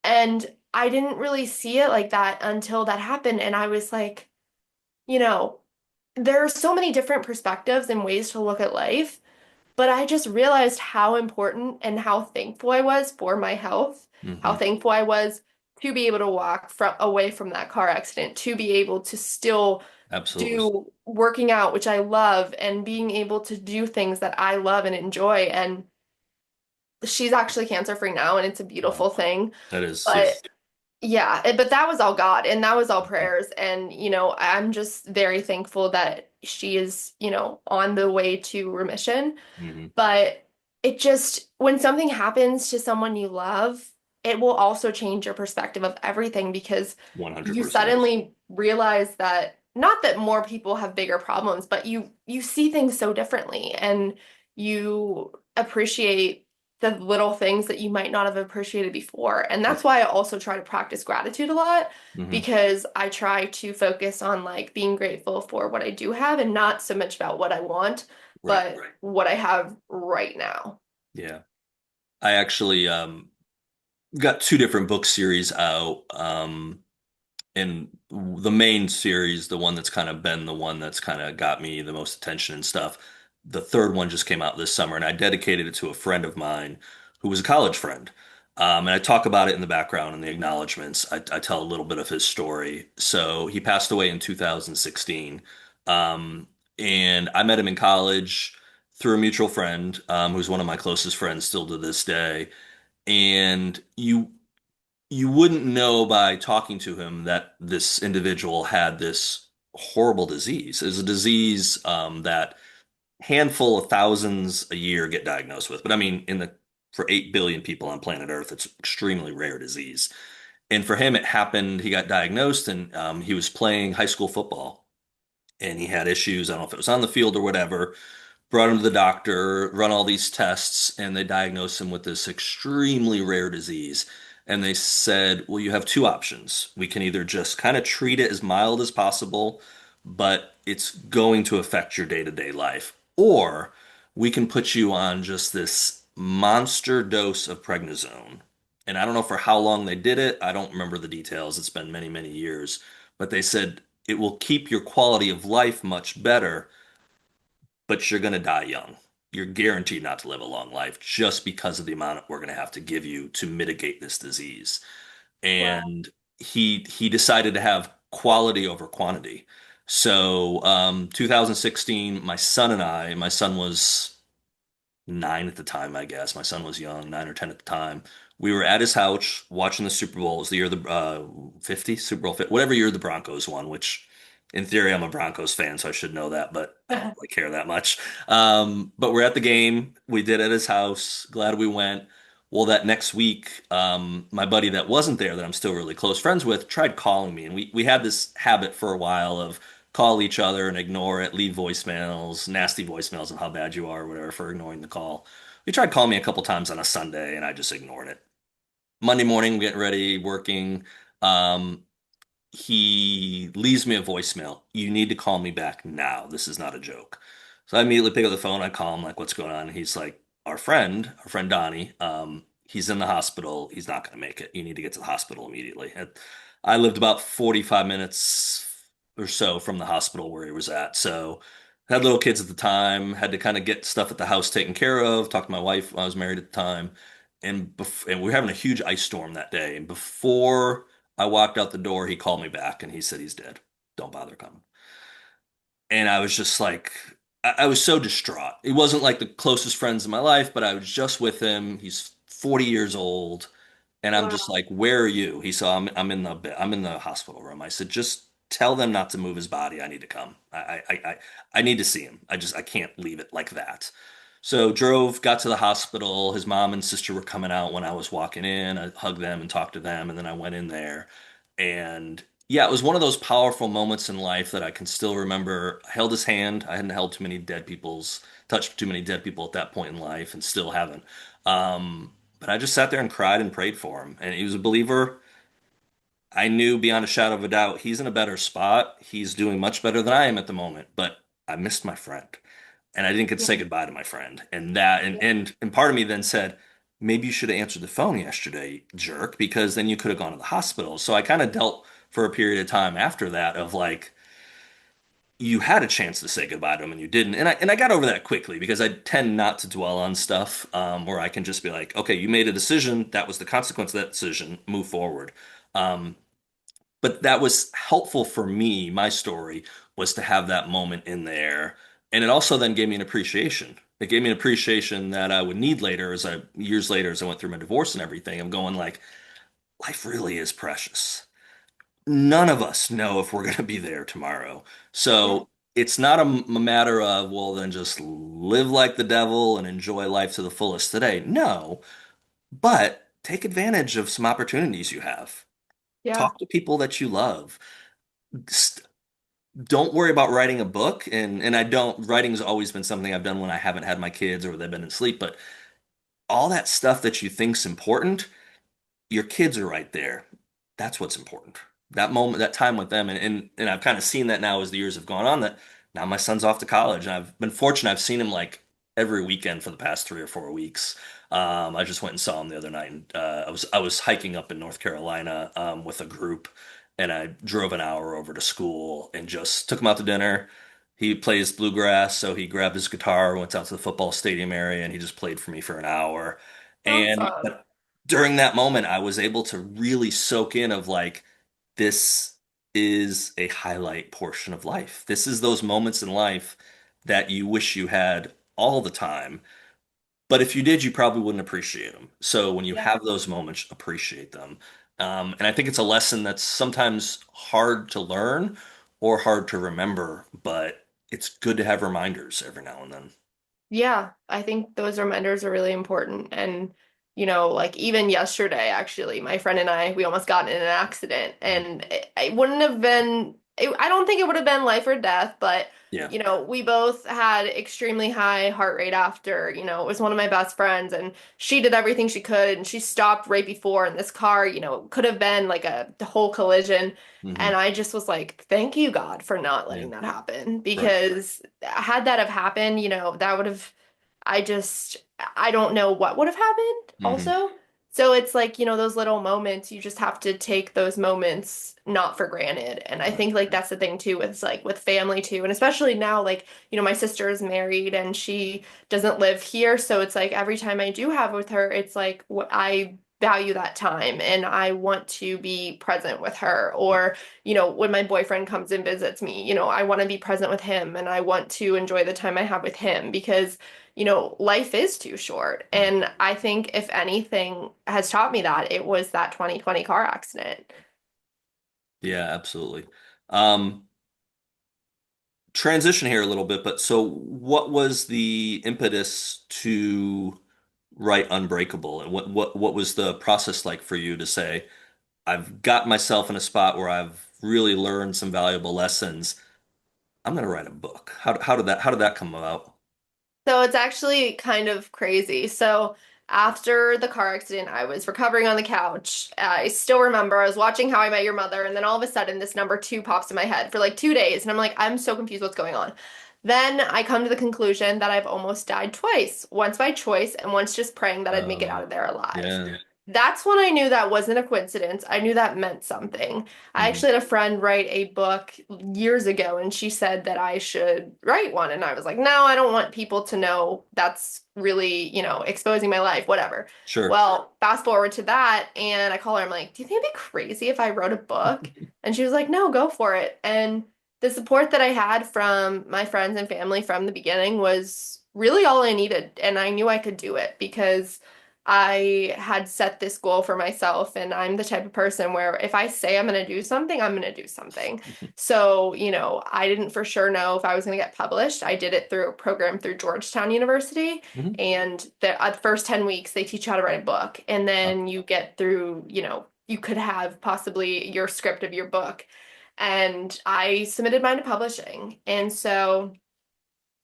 And I didn't really see it like that until that happened. And I was like, you know, there are so many different perspectives and ways to look at life, but I just realized how important and how thankful I was for my health, how Hmm. thankful I was to be able to walk from away from that car accident, to be able to still Absolutely. do working out, which I love, and being able to do things that I love and enjoy. And she's actually cancer free now, and it's a Wow. beautiful thing. That is, yeah. But yeah, but that was all God and that was all prayers. And, I'm just very thankful that she is, on the way to remission. Hmm. But it just, when something happens to someone you love, it will also change your perspective of everything because you 100%. suddenly realize that not that more people have bigger problems, but you see things so differently and you appreciate the little things that you might not have appreciated before. And Yep. that's why I also try to practice gratitude a lot Hmm. because I try to focus on like being grateful for what I do have and not so much about what I want, Right. but what I have right now. Yeah. I actually got two different book series out. And the main series, the one that's kind of been the one that's kind of got me the most attention and stuff, the third one just came out this summer, and I dedicated it to a friend of mine who was a college friend. And I talk about it in the background in the acknowledgments. I tell a little bit of his story. So he passed away in 2016. Um, and I met him in college through a mutual friend, who's one of my closest friends still to this day. And you wouldn't know by talking to him that this individual had this horrible disease. It's a disease that handful of thousands a year get diagnosed with. But I mean, for 8 billion people on planet Earth, it's extremely rare disease. And for him, it happened. He got diagnosed, and he was playing high school football, and he had issues. I don't know if it was on the field or whatever. Brought him to the doctor, run all these tests, and they diagnosed him with this extremely rare disease. And they said, well, you have two options. We can either just kind of treat it as mild as possible, but it's going to affect your day-to-day life. Or we can put you on just this monster dose of prednisone. And I don't know for how long they did it. I don't remember the details. It's been many, many years. But they said it will keep your quality of life much better, but you're going to die young. You're guaranteed not to live a long life just because of the amount we're going to have to give you to mitigate this disease. Wow. And he decided to have quality over quantity. So, 2016, my son was 9 at the time, I guess. My son was young, 9 or 10 at the time. We were at his house watching the Super Bowl. It was the year the 50 Super Bowl, whatever year the Broncos won, which in theory I'm a Broncos fan, so I should know that, but I don't really care that much. But we're at the game. We did at his house. Glad we went. Well, that next week, my buddy that wasn't there, that I'm still really close friends with, tried calling me, and we had this habit for a while of call each other and ignore it, leave voicemails, nasty voicemails of how bad you are, or whatever, for ignoring the call. He tried calling me a couple times on a Sunday, and I just ignored it. Monday morning, getting ready, working. Um, he leaves me a voicemail. You need to call me back now. This is not a joke. So I immediately pick up the phone. I call him, like, what's going on? And he's like, our friend Donnie, he's in the hospital. He's not going to make it. You need to get to the hospital immediately. And I lived about 45 minutes or so from the hospital where he was at. So I had little kids at the time, had to kind of get stuff at the house taken care of, talk to my wife. I was married at the time. And we were having a huge ice storm that day. And before I walked out the door, he called me back and he said he's dead. Don't bother coming. And I was just like, I was so distraught. He wasn't like the closest friends in my life, but I was just with him. He's 40 years old. And I'm just Wow. like, where are you? He said, I'm in the hospital room. I said, just tell them not to move his body. I need to come. I need to see him. I can't leave it like that. So drove, got to the hospital. His mom and sister were coming out when I was walking in. I hugged them and talked to them, and then I went in there. And yeah, it was one of those powerful moments in life that I can still remember. I held his hand. I hadn't held too many touched too many dead people at that point in life, and still haven't. But I just sat there and cried and prayed for him. And he was a believer. I knew beyond a shadow of a doubt he's in a better spot. He's doing much better than I am at the moment. But I missed my friend. And I didn't get to say Yeah. goodbye to my friend. And that and part of me then said, maybe you should have answered the phone yesterday, jerk, because then you could have gone to the hospital. So I kind of dealt for a period of time after that of like, you had a chance to say goodbye to him and you didn't. And I got over that quickly because I tend not to dwell on stuff where I can just be like, okay, you made a decision. That was the consequence of that decision. Move forward. Um, but that was helpful for me. My story was to have that moment in there. And it also then gave me an appreciation. It gave me an appreciation that I would need later years later, as I went through my divorce and everything. I'm going like, life really is precious. None of us know if we're going to be there tomorrow. Yeah. So it's not a matter of, well, then just live like the devil and enjoy life to the fullest today. No, but take advantage of some opportunities you have. Yeah. Talk to people that you love. St- don't worry about writing a book. And I don't, writing's always been something I've done when I haven't had my kids or they've been asleep. But all that stuff that you think's important, your kids are right there. That's what's important. That moment, that time with them, and I've kind of seen that now as the years have gone on. That now my son's off to college, and I've been fortunate. I've seen him like every weekend for the past 3 or 4 weeks. I just went and saw him the other night, and I was hiking up in North Carolina with a group, and I drove an hour over to school and just took him out to dinner. He plays bluegrass, so he grabbed his guitar, went out to the football stadium area, and he just played for me for an hour. And Awesome. during that moment, I was able to really soak in of like, this is a highlight portion of life. This is those moments in life that you wish you had all the time. But if you did, you probably wouldn't appreciate them. So when you Yeah. have those moments, appreciate them. And I think it's a lesson that's sometimes hard to learn or hard to remember, but it's good to have reminders every now and then. Yeah, I think those reminders are really important. And, like even yesterday, actually, my friend and I, we almost got in an accident and it wouldn't have been, I don't think it would have been life or death, but, Yeah. we both had extremely high heart rate after, it was one of my best friends and she did everything she could and she stopped right before and this car, could have been like a whole collision. Hmm. And I just was like, thank you, God, for not Yeah. letting that happen. Right. Because had that have happened, that would have, I don't know what would have happened Hmm. also. So it's like, those little moments, you just have to take those moments not for granted. And I think like that's the thing too, with like with family too. And especially now, like, my sister is married and she doesn't live here. So it's like every time I do have with her, it's like what I value that time and I want to be present with her. Or, when my boyfriend comes and visits me, I want to be present with him and I want to enjoy the time I have with him because life is too short. And I think if anything has taught me that, it was that 2020 car accident. Yeah, absolutely. Um, Transition here a little bit, but so what was the impetus to write Unbreakable, and what was the process like for you to say, I've got myself in a spot where I've really learned some valuable lessons. I'm going to write a book. How did that come about? So it's actually kind of crazy. So After the car accident, I was recovering on the couch. I still remember I was watching How I Met Your Mother, and then all of a sudden, this number two pops in my head for like 2 days, and I'm like, I'm so confused what's going on. Then I come to the conclusion that I've almost died twice, once by choice, and once just praying that I'd make it out Oh, of there alive. yeah. That's when I knew that wasn't a coincidence. I knew that meant something. I Hmm. actually had a friend write a book years ago, and she said that I should write one. And I was like, no, I don't want people to know that's really, exposing my life, whatever. Sure. Well, fast forward to that, and I call her, I'm like, do you think it'd be crazy if I wrote a book? And she was like, no, go for it. And the support that I had from my friends and family from the beginning was really all I needed. And I knew I could do it because I had set this goal for myself, and I'm the type of person where if I say I'm going to do something, I'm going to do something. So, I didn't for sure know if I was going to get published. I did it through a program through Georgetown University, Hmm. and the first 10 weeks they teach you how to write a book, and Wow. then you get through, you could have possibly your script of your book. And I submitted mine to publishing. And so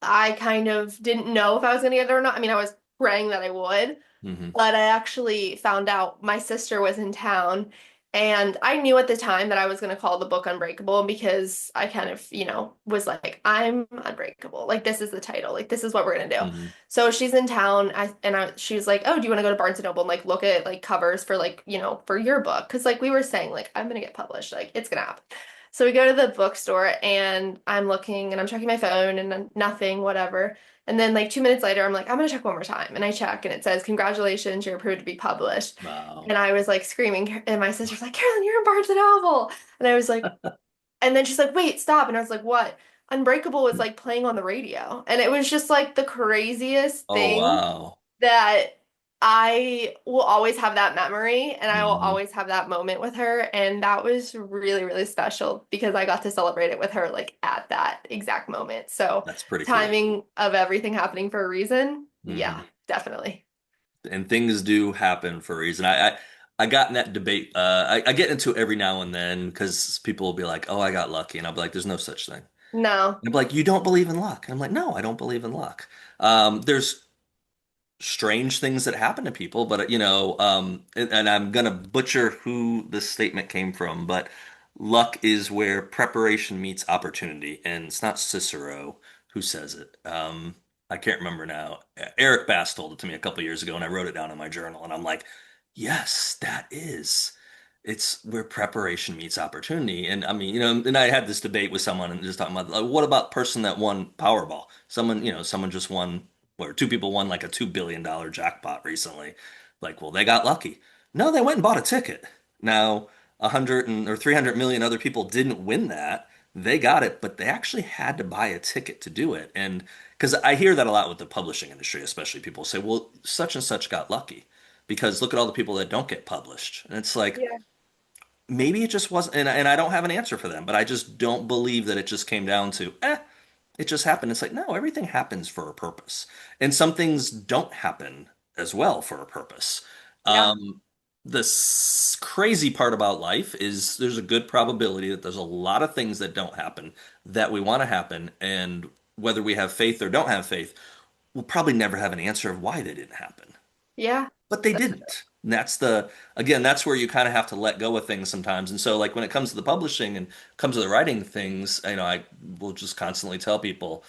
I kind of didn't know if I was going to get it or not. I mean, I was praying that I would. Hmm. But I actually found out my sister was in town, and I knew at the time that I was going to call the book Unbreakable because I kind of, was like, I'm unbreakable. Like, this is the title. Like, this is what we're going to do. Hmm. So she's in town, she was like, oh, do you want to go to Barnes& and Noble and, like, look at, like, covers for, like, for your book? Because, like, we were saying, like, I'm going to get published. Like, it's going to happen. So we go to the bookstore, and I'm looking, and I'm checking my phone, and then nothing, whatever. And then like 2 minutes later, I'm like, I'm gonna check one more time. And I check and it says, congratulations, you're approved to be published. Wow. And I was like screaming, and my sister's like, Carolyn, you're in Barnes& and Noble. And I was like, and then she's like, wait, stop. And I was like, what? Unbreakable was like playing on the radio. And it was just like the craziest Oh, thing wow. that I will always have that memory, and I will Hmm. always have that moment with her. And that was really, really special because I got to celebrate it with her like at that exact moment. So That's pretty cool. timing of everything happening for a reason. Yeah, Hmm. definitely. And things do happen for a reason. I got in that debate. I get into it every now and then because people will be like, "Oh, I got lucky," and I'll be like, "There's no such thing." No. And they'll be like, "You don't believe in luck?" And I'm like, "No, I don't believe in luck." There's strange things that happen to people, but and I'm gonna butcher who this statement came from, but luck is where preparation meets opportunity, and it's not Cicero who says it. I can't remember now. Eric Bass told it to me a couple years ago, and I wrote it down in my journal, and I'm like, yes, that is. It's where preparation meets opportunity. And I mean, and I had this debate with someone and just talking about, like, what about person that won Powerball? Someone just won, or two people won like a $2 billion jackpot recently. Like, well, they got lucky. No, they went and bought a ticket. Now, 300 million other people didn't win that. They got it, but they actually had to buy a ticket to do it. And because I hear that a lot with the publishing industry, especially people say, well, such and such got lucky because look at all the people that don't get published. And it's like, Yeah. maybe it just wasn't, and I don't have an answer for them, but I just don't believe that it just came down to, it just happened. It's like, no, everything happens for a purpose. And some things don't happen as well for a purpose. Yeah. Um, the crazy part about life is there's a good probability that there's a lot of things that don't happen that we want to happen. And whether we have faith or don't have faith, we'll probably never have an answer of why they didn't happen. Yeah. But they That's didn't. And again, that's where you kind of have to let go of things sometimes. And so, like, when it comes to the publishing and comes to the writing things, I will just constantly tell people,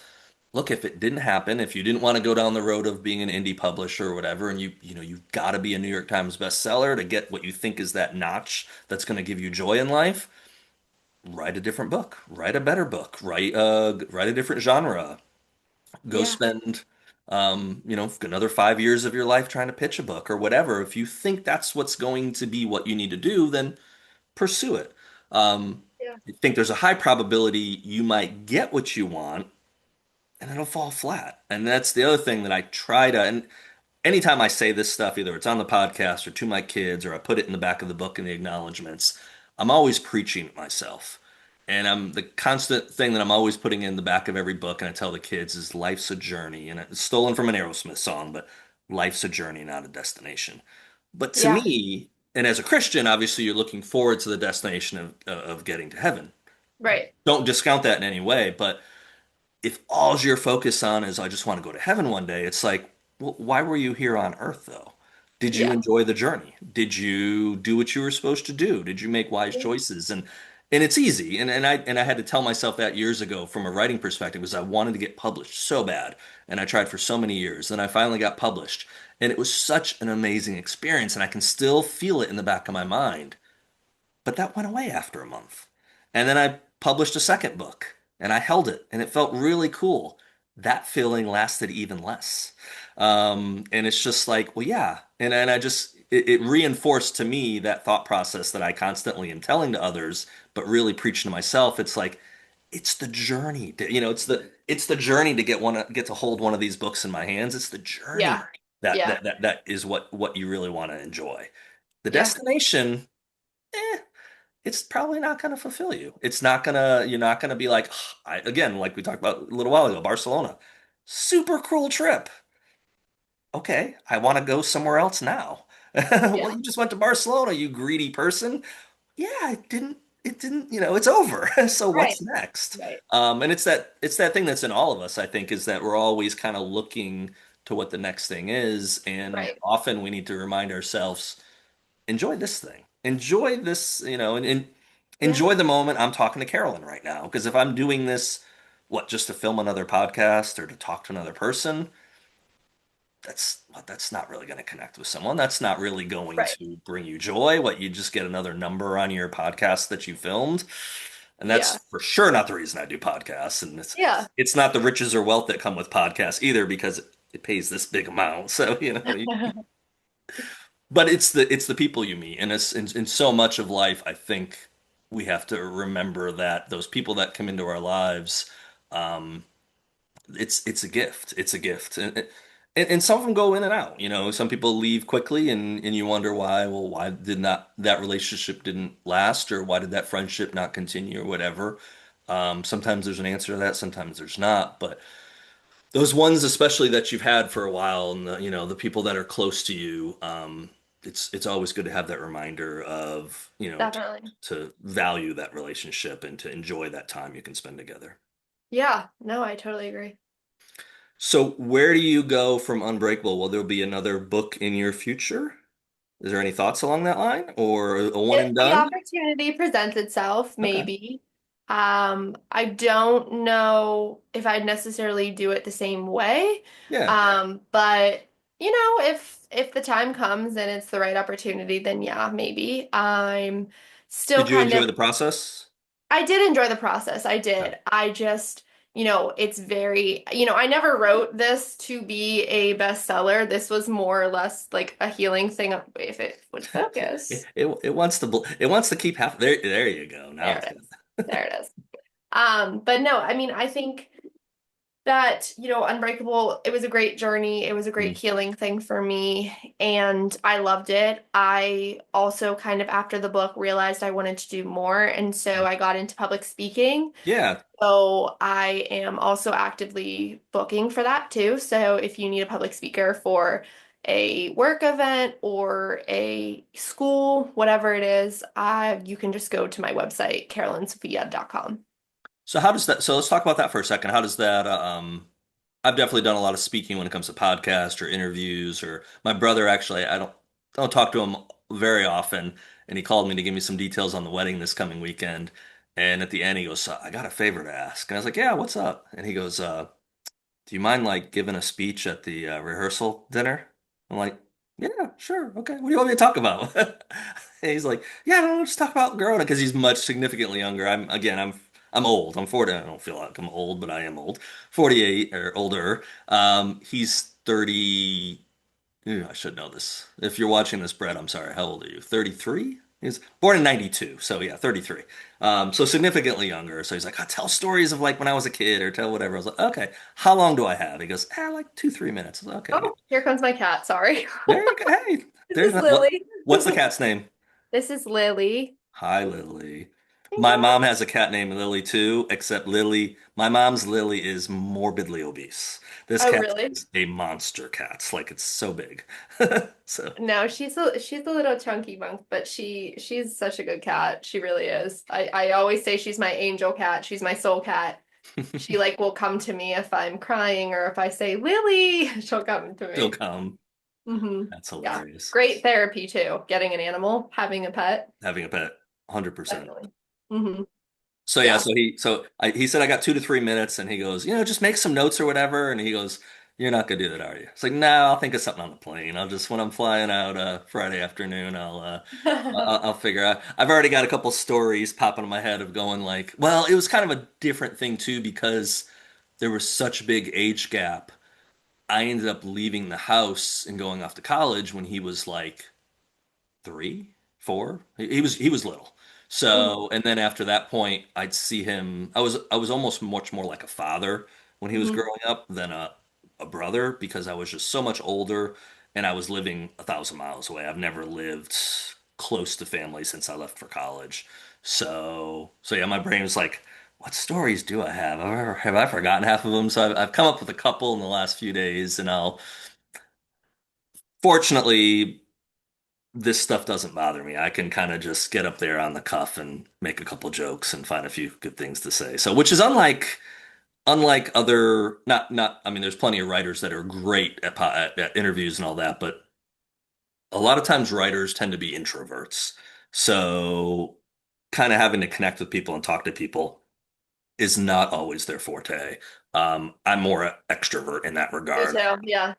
look, if it didn't happen, if you didn't want to go down the road of being an indie publisher or whatever, and you've got to be a New York Times bestseller to get what you think is that notch that's going to give you joy in life, write a different book, write a better book, write a different genre, go yeah. spend another 5 years of your life trying to pitch a book or whatever. If you think that's what's going to be what you need to do, then pursue it. Yeah. I think there's a high probability you might get what you want and it'll fall flat. And that's the other thing that I try to, and anytime I say this stuff, either it's on the podcast or to my kids, or I put it in the back of the book in the acknowledgments, I'm always preaching at myself. And I'm the constant thing that I'm always putting in the back of every book, and I tell the kids is life's a journey. And it's stolen from an Aerosmith song, but life's a journey, not a destination. But to Yeah. me, and as a Christian, obviously you're looking forward to the destination of getting to heaven. Right. Don't discount that in any way, but if all you're focused on is I just want to go to heaven one day, it's like, well, why were you here on earth though? Did you Yeah. enjoy the journey? Did you do what you were supposed to do? Did you make wise choices? And it's easy. And I had to tell myself that years ago from a writing perspective because I wanted to get published so bad. And I tried for so many years. Then I finally got published. And it was such an amazing experience. And I can still feel it in the back of my mind. But that went away after a month. And then I published a second book and I held it and it felt really cool. That feeling lasted even less. And it's just like, well, yeah. And I just, it reinforced to me that thought process that I constantly am telling to others, but really preaching to myself. It's like, it's the journey to, it's the journey to get to hold one of these books in my hands. It's the journey Yeah. that, Yeah. that is what you really want to enjoy. The Yeah. destination, eh, it's probably not going to fulfill you. You're not going to be like, again, like we talked about a little while ago, Barcelona, super cool trip. Okay, I want to go somewhere else now. Well, Yeah. you just went to Barcelona, you greedy person. Yeah, it's over. So Right. what's next? Right. And it's that thing that's in all of us, I think, is that we're always kind of looking to what the next thing is. And Right. often we need to remind ourselves enjoy this thing. Enjoy this, and Yeah. enjoy the moment I'm talking to Carolyn right now. Because if I'm doing this, what, just to film another podcast or to talk to another person, that's not really going to connect with someone. That's not really going Right. to bring you joy. What, you just get another number on your podcast that you filmed. And Yeah. that's for sure not the reason I do podcasts. And it's Yeah. it's not the riches or wealth that come with podcasts either because it pays this big amount. So, but it's the people you meet, and it's in so much of life. I think we have to remember that those people that come into our lives, um, it's a gift. It's a gift, and some of them go in and out. Some people leave quickly, and you wonder why. Well, why did not that relationship didn't last, or why did that friendship not continue, or whatever. Sometimes there's an answer to that. Sometimes there's not, but those ones especially that you've had for a while and the people that are close to you, it's always good to have that reminder of Definitely. to value that relationship and to enjoy that time you can spend together. Yeah. No, I totally agree. So where do you go from Unbreakable? Will there be another book in your future? Is there any thoughts along that line or a one If and the done? opportunity presents itself, Okay. maybe. I don't know if I'd necessarily do it the same way. Yeah. But if the time comes and it's the right opportunity, then yeah, maybe. I'm still Did you kind enjoy of the process? I did enjoy the process. I Okay. did. I just, it's very, I never wrote this to be a bestseller. This was more or less like a healing thing. If it would It, focus. it, it wants to keep half there you go. Now There it's it good. is. There it is. But no, I mean, I think that, Unbreakable, it was a great journey. It was a great Mm. healing thing for me, and I loved it. I also kind of after the book realized I wanted to do more, and so I got into public speaking. Yeah. So I am also actively booking for that too. So if you need a public speaker for a work event or a school, whatever it is, you can just go to my website, carolynsophia.com. So let's talk about that for a second. How does that I've definitely done a lot of speaking when it comes to podcasts or interviews or my brother actually I don't talk to him very often and he called me to give me some details on the wedding this coming weekend and at the end he goes, I got a favor to ask. And I was like, yeah, what's up? And he goes, do you mind like giving a speech at the rehearsal dinner? I'm like, yeah, sure. Okay. What do you want me to talk about? And he's like, yeah, no, just talk about growing up because he's much significantly younger. I'm old. I'm 40. I don't feel like I'm old, but I am old. 48 or older. He's 30. Ooh, I should know this. If you're watching this, Brett, I'm sorry. How old are you? 33? He's born in 92. So yeah, 33. So significantly younger. So he's like, tell stories of like when I was a kid or tell whatever. I was like, okay, how long do I have? He goes, like 2, 3 minutes. I was like, okay, good. Oh, here comes my cat. Sorry. There you go. Hey, This there's is not, Lily. what's the cat's name? This is Lily. Hi, Lily. Hey, My girl. mom has a cat named Lily too, except my mom's Lily is morbidly obese. This Oh, cat really? is a monster cat. Like it's so big. So No, she's a little chunky bunk, but she's such a good cat. She really is. I always say she's my angel cat. She's my soul cat. She like will come to me if I'm crying or if I say Lily, she'll come to she'll me. come. That's Yeah. hilarious. Great therapy too. Getting an animal, having a pet, Having a pet, 100%. definitely. Hmm. So yeah, Yeah. he said I got 2 to 3 minutes, and he goes, just make some notes or whatever. And he goes, "You're not gonna do that, are you?" It's like, no, I'll think of something on the plane. I'll just when I'm flying out Friday afternoon, I'll figure out. I've already got a couple stories popping in my head of going like, well, it was kind of a different thing too because there was such a big age gap. I ended up leaving the house and going off to college when he was like 3, 4. He was little. Mhm. So, and then after that point, I'd see him. I was almost much more like a father when he was Mhm. growing up than a brother because I was just so much older and I was living 1,000 miles away. I've never lived close to family since I left for college. So yeah, my brain was like, what stories do I have? Have I forgotten half of them? So I've come up with a couple in the last few days, and I'll fortunately this stuff doesn't bother me. I can kind of just get up there on the cuff and make a couple jokes and find a few good things to say. So, which is unlike other not I mean there's plenty of writers that are great at interviews and all that, but a lot of times writers tend to be introverts. So, kind of having to connect with people and talk to people is not always their forte. I'm more an extrovert in that Me regard. too. Yeah.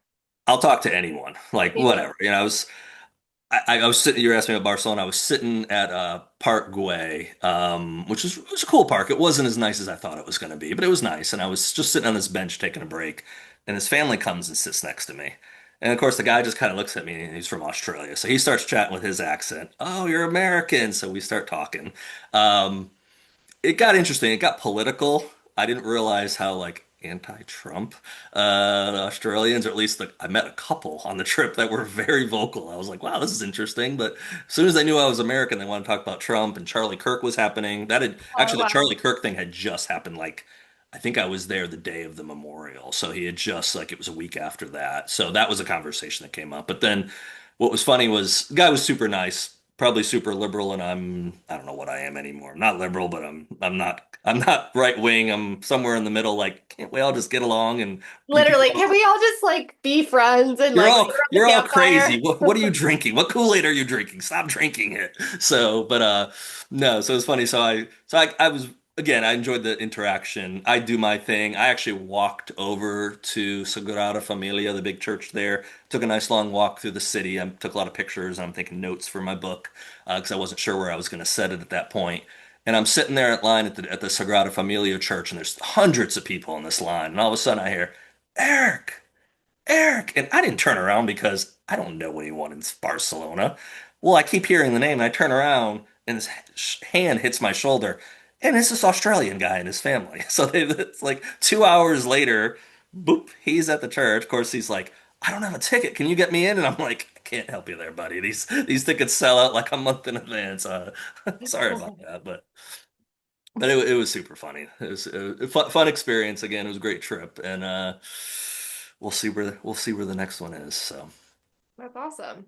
I'll talk to anyone, like Me too. whatever. I was sitting. You were asking me about Barcelona. I was sitting at Park Güell, which was a cool park. It wasn't as nice as I thought it was going to be, but it was nice. And I was just sitting on this bench taking a break, and his family comes and sits next to me. And of course, the guy just kind of looks at me, and he's from Australia, so he starts chatting with his accent. Oh, you're American, so we start talking. Um, it got interesting. It got political. I didn't realize how like anti-Trump the Australians, or at least I met a couple on the trip that were very vocal. I was like, wow, this is interesting. But as soon as they knew I was American, they wanted to talk about Trump and Charlie Kirk was happening. That had Oh, actually the wow. Charlie Kirk thing had just happened. Like I think I was there the day of the memorial, so he had just like it was a week after that. So that was a conversation that came up. But then what was funny was the guy was super nice, probably super liberal, and I don't know what I am anymore. I'm not liberal, but I'm not right wing. I'm somewhere in the middle. Like, can't we all just get along and be people? Literally, can we all just like be friends and You're like all sit around the you're all campfire? crazy. What are you drinking? What Kool-Aid are you drinking? Stop drinking it. So, but no. So it's funny. So I was again. I enjoyed the interaction. I do my thing. I actually walked over to Sagrada Familia, the big church there. Took a nice long walk through the city. I took a lot of pictures. And I'm taking notes for my book because I wasn't sure where I was going to set it at that point. And I'm sitting there at line at the Sagrada Familia church, and there's hundreds of people in this line. And all of a sudden, I hear Eric. Eric. And I didn't turn around because I don't know anyone in Barcelona. Well, I keep hearing the name and I turn around and his hand hits my shoulder. And it's this Australian guy and his family. It's like 2 hours later, boop, he's at the church. Of course, he's like, I don't have a ticket. Can you get me in? And I'm like, I can't help you there, buddy. These tickets sell out like a month in advance. Sorry about that, but it was super funny. It was a fun experience. Again, it was a great trip, and we'll see where the next one is. That's awesome.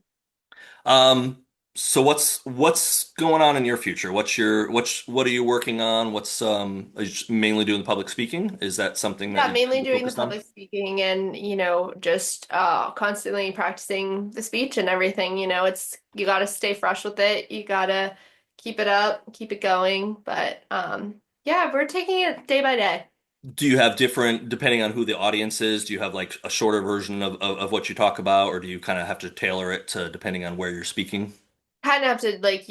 Um, so what's going on in your future? What are you working on? Are you just mainly doing the public speaking? Is that something that Yeah, mainly you're doing the focused on? public speaking and, just constantly practicing the speech and everything. It's you got to stay fresh with it. You got to keep it up, keep it going. But yeah, we're taking it day by day. Do you have different, depending on who the audience is, do you have like a shorter version of what you talk about, or do you kind of have to tailor it to depending on where you're speaking? Kind of have to like,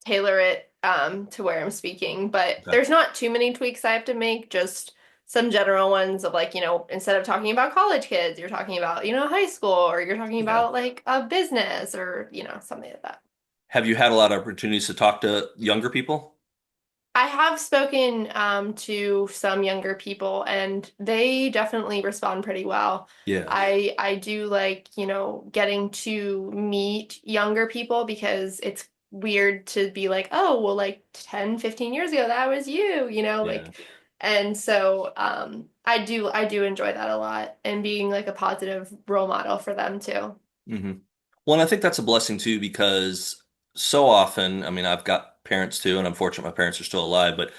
tailor it to where I'm speaking, but Okay. there's not too many tweaks I have to make, just some general ones of like, instead of talking about college kids, you're talking about, high school or you're talking Yeah. about like a business or, something like that. Have you had a lot of opportunities to talk to younger people? I have spoken to some younger people and they definitely respond pretty well. Yeah. I do like, getting to meet younger people because it's weird to be like, oh, well, like 10, 15 years ago, that was you, Yeah. and so I do enjoy that a lot and being like a positive role model for them too. Hmm. Well, and I think that's a blessing too, because so often, I mean, I've got parents too, and I'm fortunate my parents are still alive, but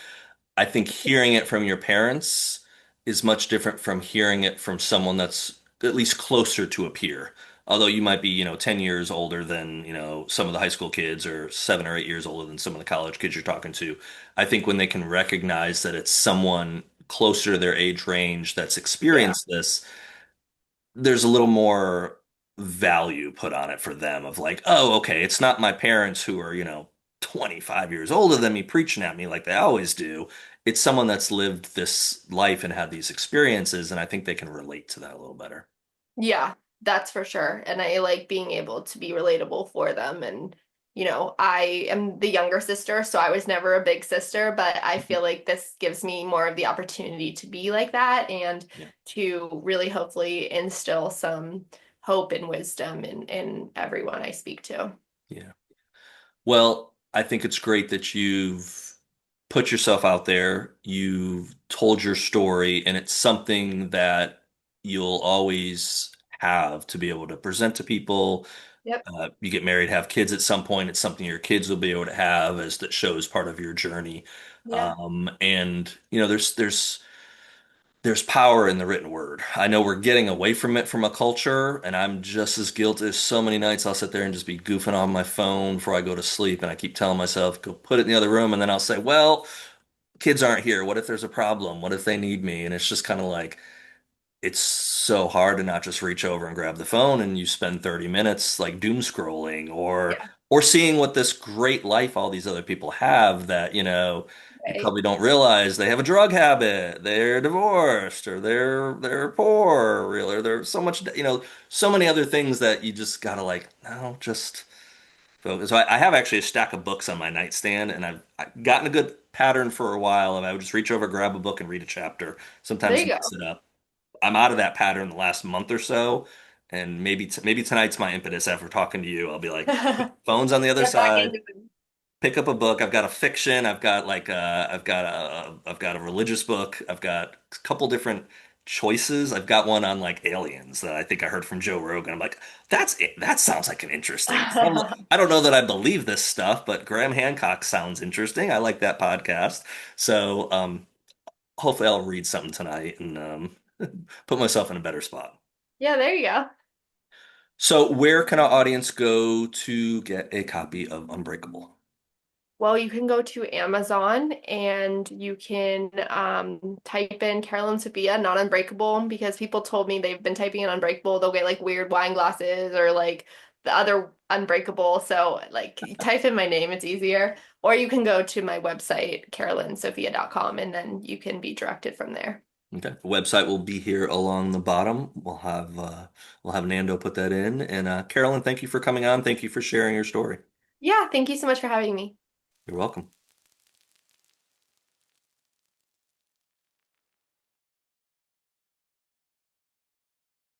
I think hearing it from your parents is much different from hearing it from someone that's at least closer to a peer. although you might be, 10 years older than, some of the high school kids or 7 or 8 years older than some of the college kids you're talking to. I think when they can recognize that it's someone closer to their age range that's Yeah. experienced this, there's a little more value put on it for them of like, oh, okay, it's not my parents who are, 25 years older than me preaching at me like they always do. It's someone that's lived this life and had these experiences, and I think they can relate to that a little better. Yeah, that's for sure. And I like being able to be relatable for them. And, I am the younger sister, so I was never a big sister, but I feel like this gives me more of the opportunity to be like that and Yeah. to really hopefully instill some hope and wisdom in everyone I speak to. Yeah. Well, I think it's great that you've put yourself out there, you've told your story, and it's something that you'll always have to be able to present to people. Yep. You get married, have kids at some point, it's something your kids will be able to have as that shows part of your journey. Yeah. And there's power in the written word. I know we're getting away from it from a culture, and I'm just as guilty as so many nights I'll sit there and just be goofing on my phone before I go to sleep, and I keep telling myself, go put it in the other room, and then I'll say, well, kids aren't here. What if there's a problem? What if they need me? And it's just kind of like it's so hard to not just reach over and grab the phone and you spend 30 minutes like doom scrolling Yeah. or seeing what this great life all these other people have that, you Right. probably don't realize they have a drug habit, they're divorced, or they're poor, or there's so much, so many other things that you just gotta like, no, just focus. So I have actually a stack of books on my nightstand, and I've gotten a good pattern for a while, and I would just reach over, grab a book, and read a chapter, There sometimes you mix it up. I'm out of that pattern the last month or so, and maybe tonight's my impetus after talking to you. I'll be like, go. phone's on the other Get back side. into it. Pick up a book. I've got a fiction. I've got a religious book. I've got a couple different choices. I've got one on like aliens that I think I heard from Joe Rogan. I'm like, that's it. That sounds like an interesting. I don't know that I believe this stuff, but Graham Hancock sounds interesting. I like that podcast. So, hopefully I'll read something tonight and put myself in a better spot. Yeah, there you go. So, where can our audience go to get a copy of Unbreakable? Well, you can go to Amazon and you can type in Carolyn Sophia, not Unbreakable, because people told me they've been typing in Unbreakable, they'll get like weird wine glasses or like the other Unbreakable. So, like, you type in my name, it's easier. Or you can go to my website, carolynsophia.com, and then you can be directed from there. Okay. The website will be here along the bottom. We'll have Nando put that in. And Carolyn, thank you for coming on. Thank you for sharing your story. Yeah, thank you so much for having me. You're welcome.